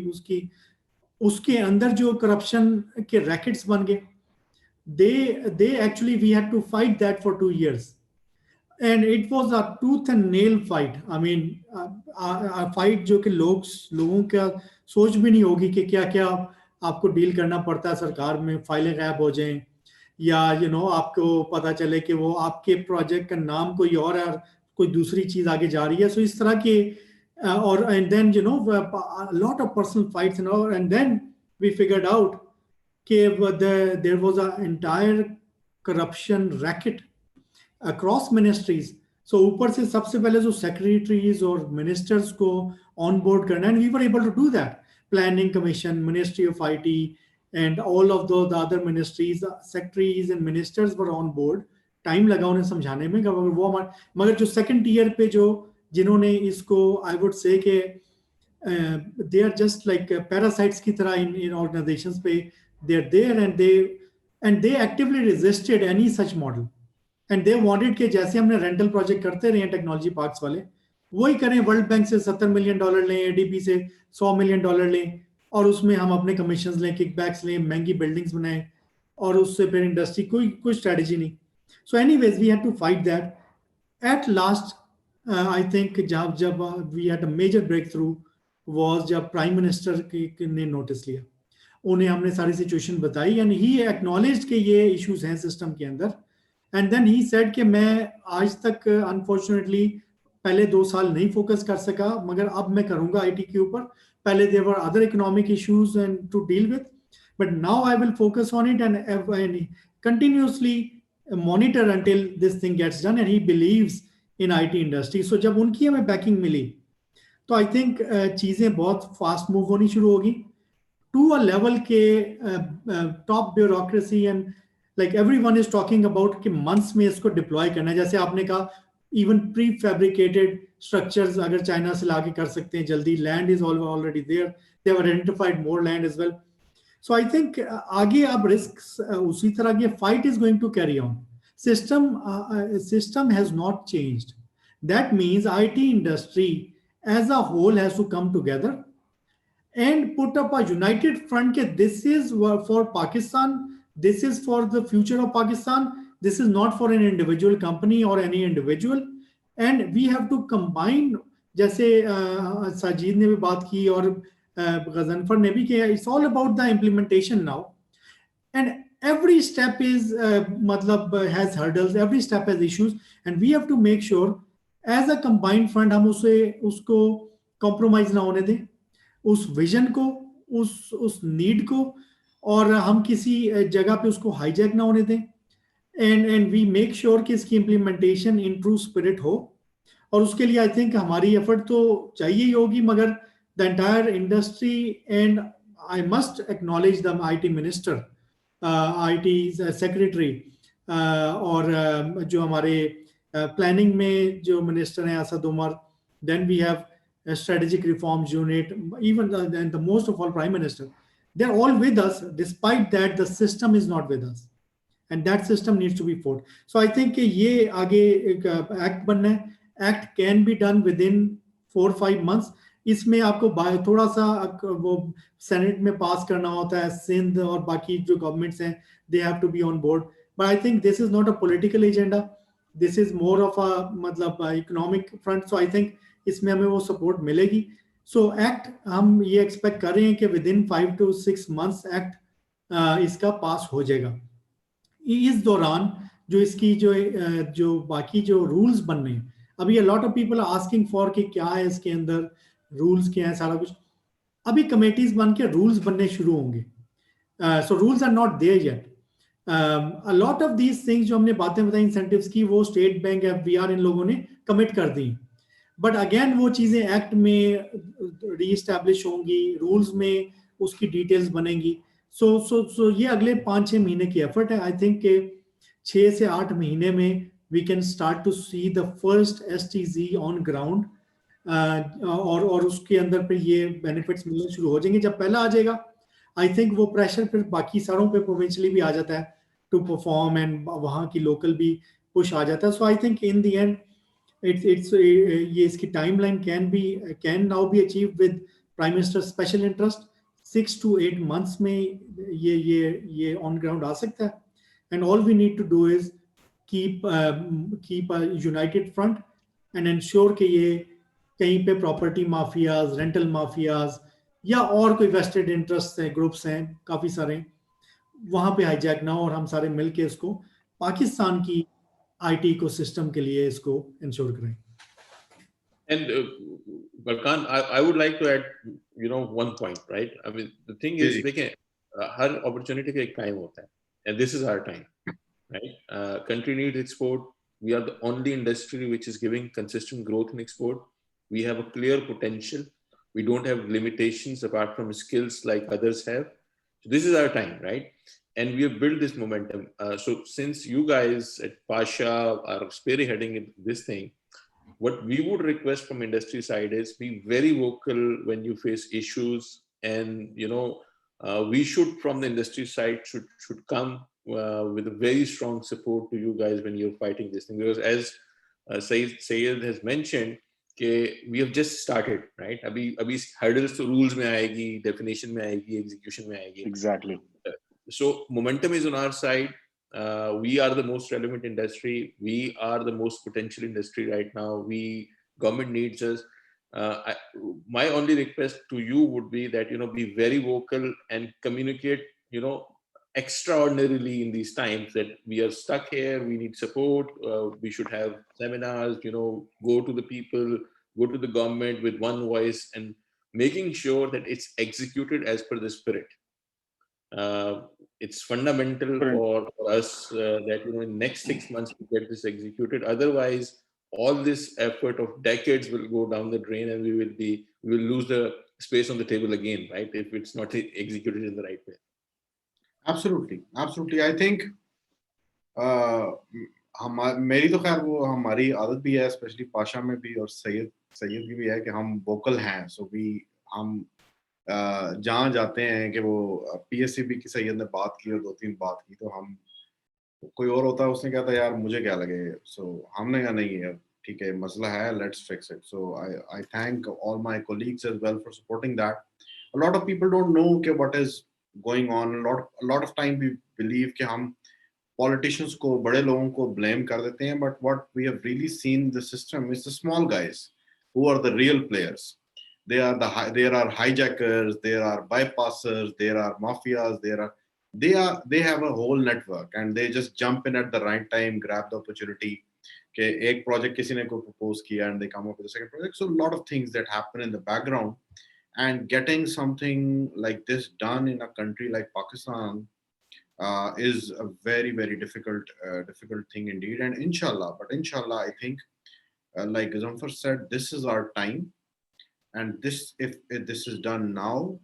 उसके अंदर जो करप्शन के रैकेट्स बन गए, they actually we had to fight that for 2 years, and it was a tooth and nail fight. I mean a fight जो कि लोगों का सोच भी नहीं होगी कि क्या क्या आपको डील करना पड़ता है. सरकार में फाइलें गायब हो जाएं, या आपको पता चले कि वो आपके प्रोजेक्ट का नाम कोई और है, कोई दूसरी चीज आगे जा रही है. सो इस तरह के और and then a lot of personal fights and then we figured out there was an entire corruption racket across ministries. So ऊपर से सबसे पहले जो secretaries और ministers को on board करना, and we were able to do that. Planning Commission, Ministry of IT, and all of those other ministries, secretaries and ministers were on board. Time लगा उन्हें समझाने में वो मगर जो सेकंड ईयर पे जिन्होंने इसको आई वुड से के they are just like parasites की तरह इन ऑर्गेनाइजेशंस पे they are there and they actively resisted any such model and they wanted कि जैसे हमने रेंटल प्रोजेक्ट करते रहे हैं टेक्नोलॉजी पार्क्स वाले वही करें. वर्ल्ड बैंक से $70 मिलियन लें, एडीबी से $100 मिलियन लें और उसमें हम अपने कमीशंस लें, किकबैक्स लें, महंगी बिल्डिंग्स बनाएं और उससे फिर इंडस्ट्री कोई स्ट्रेटजी नहीं. So anyways, we had to fight that. At last, I think we had a major breakthrough was जब प्राइम मिनिस्टर ने नोटिस लिया, उन्हें हमने सारी सिचुएशन बताई and he acknowledged कि ये इश्यूज हैं सिस्टम के अंदर. And then he said कि मैं आज तक अनफॉर्चुनेटली पहले 2 साल नहीं फोकस कर सका मगर अब मैं करूंगा आईटी के ऊपर. पहले there were other economic issues and to deal with, but now I will focus on it and continuously monitor until this thing gets done, and he believes in IT industry. So जब उनकी हमें banking मिली तो I think चीजें बहुत fast move होनी शुरू होगी to a level के top bureaucracy and like everyone is talking about कि मंथ्स में इसको डिप्लॉय करना है. जैसे आपने कहा इवन प्री फैब्रिकेटेड स्ट्रक्चर्स अगर चाइना से लाके कर सकते हैं जल्दी. Land is already there, they have identified more land as well. So I think आगे अब risks उसी तरह की fight is going to carry on. System has not changed. That means IT industry as a whole has to come together and put up a united front that this is for Pakistan, this is for the future of Pakistan, this is not for an individual company or any individual, and we have to combine. जैसे साजिद ने भी बात की और Ghazanfar ने भी किया. It's all about the implementation now, and every step is has hurdles, every step has issues, and we have to make sure as a combined front हम उसको compromise ना होने दें, उस vision को, उस need को, और हम किसी जगह पे उसको hijack ना होने दें, and we make sure कि इसकी implementation in true spirit हो. और उसके लिए I think हमारी effort तो चाहिए ही होगी मगर the entire industry, and I must acknowledge the IT minister, IT secretary, और जो हमारे planning में जो minister हैं Asad Umar, then we have a strategic reforms unit, even the most of all prime minister, they're all with us. Despite that, the system is not with us, and that system needs to be fought. So I think ये आगे एक act बनना है. Act can be done within 4 or 5 months. इसमें आपको थोड़ा सा वो सेनेट में पास करना होता है, सिंध और बाकी जो गवर्नमेंट्स हैं they have to be on board. But I think this is not a political agenda, this is more of a economic front. So I think इसमें हमें वो सपोर्ट मिलेगी. सो एक्ट हम ये एक्सपेक्ट कर रहे हैं कि with in 5 to 6 months act इसका पास हो जाएगा. इस दौरान जो इसकी जो बाकी जो रूल्स बन रहे हैं, अभी a lot of people are asking for कि क्या है इसके अंदर, रूल्स क्या है, सारा कुछ. अभी कमेटीज बन के रूल्स बनने शुरू होंगे. So rules are not there yet. A lot of these things जो हमने बातें बताई इंसेंटिव्स की, वो स्टेट बैंक, एफबीआर, इन लोगों ने कमिट कर दी. बट अगेन वो चीजें एक्ट में रीएस्टैब्लिश होंगी, रूल्स में उसकी डिटेल्स बनेंगी. सो ये अगले 5-6 महीने की एफर्ट है. आई थिंक 6 से 8 महीने में we can start to see the first STZ on ground, और उसके अंदर फिर ये बेनिफिट्स मिलने शुरू हो जाएंगे. जब पहला आ जाएगा आई थिंक वो प्रेशर फिर बाकी सारों पे प्रोविंशियली भी आ जाता है टू परफॉर्म, एंड वहाँ की लोकल भी पुश आ जाता है. So I think in the end it's ये इसकी timeline can now be achieve with prime minister special interest. 6 to 8 months में ये ऑन ग्राउंड आ सकता है. And all we need to do is keep a united front and ensure कि ये कहीं पे प्रॉपर्टी माफियाज, रेंटल माफियाज या और कोई वेस्टेड इंटरेस्ट हैं, ग्रुप्स हैं काफी सारे, वहाँ पे हाईजैक ना हो और हम सारे मिलके इसको पाकिस्तान की आईटी इकोसिस्टम के लिए इसको इंश्योर करें. And Barkan, I would like to add, one point, right? I mean, the thing ji is, जी देखें, हर opportunity का एक time होता है, and this is our time, right? Country needs export. We are the only industry which is giving consistent growth in export. We have a clear potential. We don't have limitations apart from skills like others have. So this is our time, right? And we have built this momentum. So since you guys at PASHA are spearheading this thing, what we would request from industry side is be very vocal when you face issues, and we should from the industry side should come with a very strong support to you guys when you're fighting this thing, because as Syed has mentioned, we have just started, right? Abhi hurdles to rules mein aayegi, definition mein aayegi, execution mein aayegi. Exactly. So momentum is on our side. We are the most relevant industry. We are the most potential industry right now. Government needs us. My only request to you would be that, be very vocal and communicate, extraordinarily in these times that we are stuck here. We need support. We should have seminars, go to the people, go to the government with one voice, and making sure that it's executed as per the spirit. It's fundamental for us that in next 6 months we get this executed. Otherwise, all this effort of decades will go down the drain, and we will lose the space on the table again, right? If it's not executed in the right way. Absolutely. I think मेरी तो खैर वो हमारी आदत भी है, specially Pasha में भी और सैयद की भी है कि हम वोकल हैं. सो हम जहाँ जाते हैं कि वो PSCB की सैयद ने बात की और 2-3 बात की, तो हम कोई और होता है उसने कहता यार मुझे क्या लगे. सो हमने कहा नहीं है, ठीक है, मसला है, let's fix it. So I thank all my colleagues as well for supporting that. A lot of people don't know कि what is going on. A lot of time we believe कि हम politicians को, बड़े लोगों को blame कर देते हैं, but what we have really seen the system is the small guys who are the real players. There are hijackers, there are bypassers, there are mafias, they have a whole network, and they just jump in at the right time, grab the opportunity. कि एक project किसी ने को propose किया and they come up with a second project. So a lot of things that happen in the background, and getting something like this done in a country like Pakistan is a very, very difficult thing indeed. And inshallah, I think, like Ghazanfar said, this is our time. And if this is done now,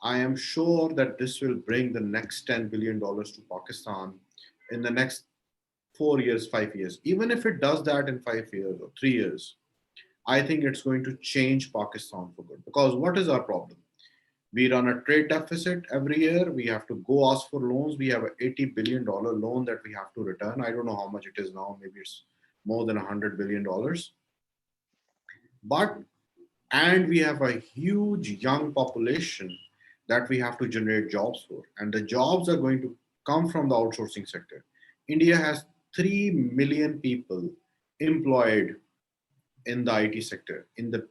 I am sure that this will bring the next $10 billion to Pakistan in the next 4 years, 5 years. Even if it does that in 5 years or 3 years, I think it's going to change Pakistan for good. Because what is our problem? We run a trade deficit every year. We have to go ask for loans. We have an $80 billion loan that we have to return. I don't know how much it is now. Maybe it's more than $100 billion. And we have a huge young population that we have to generate jobs for. And the jobs are going to come from the outsourcing sector. India has 3 million people employed in the IT sector, in the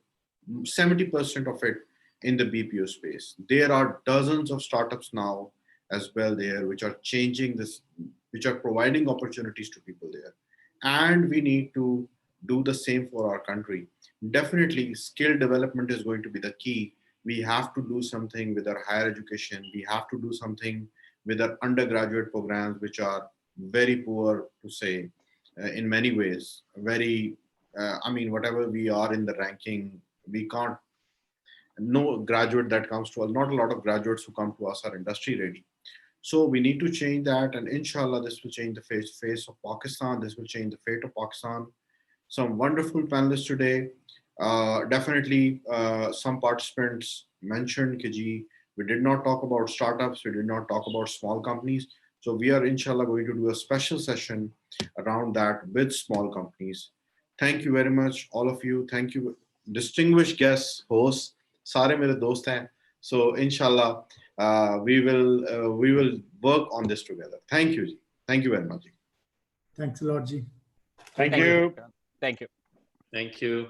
70% of it in the BPO space. There are dozens of startups now as well there, which are changing this, which are providing opportunities to people there. And we need to do the same for our country. Definitely, skill development is going to be the key. We have to do something with our higher education. We have to do something with our undergraduate programs, which are very poor, to say, in many ways. Whatever we are in the ranking, we can't, no graduate that comes to us, not a lot of graduates who come to us are industry ready. So we need to change that, and inshallah, this will change the face of Pakistan. This will change the fate of Pakistan. Some wonderful panelists today. Definitely, some participants mentioned Kiji, we did not talk about startups, we did not talk about small companies. So we are inshallah going to do a special session around that with small companies. Thank you very much, all of you. Thank you, distinguished guests, hosts. Sare mere dost hain. So inshallah, we will work on this together. Thank you, Ji. Thank you very much. Thanks a lot, Ji. Thank you. Thank you. Thank you.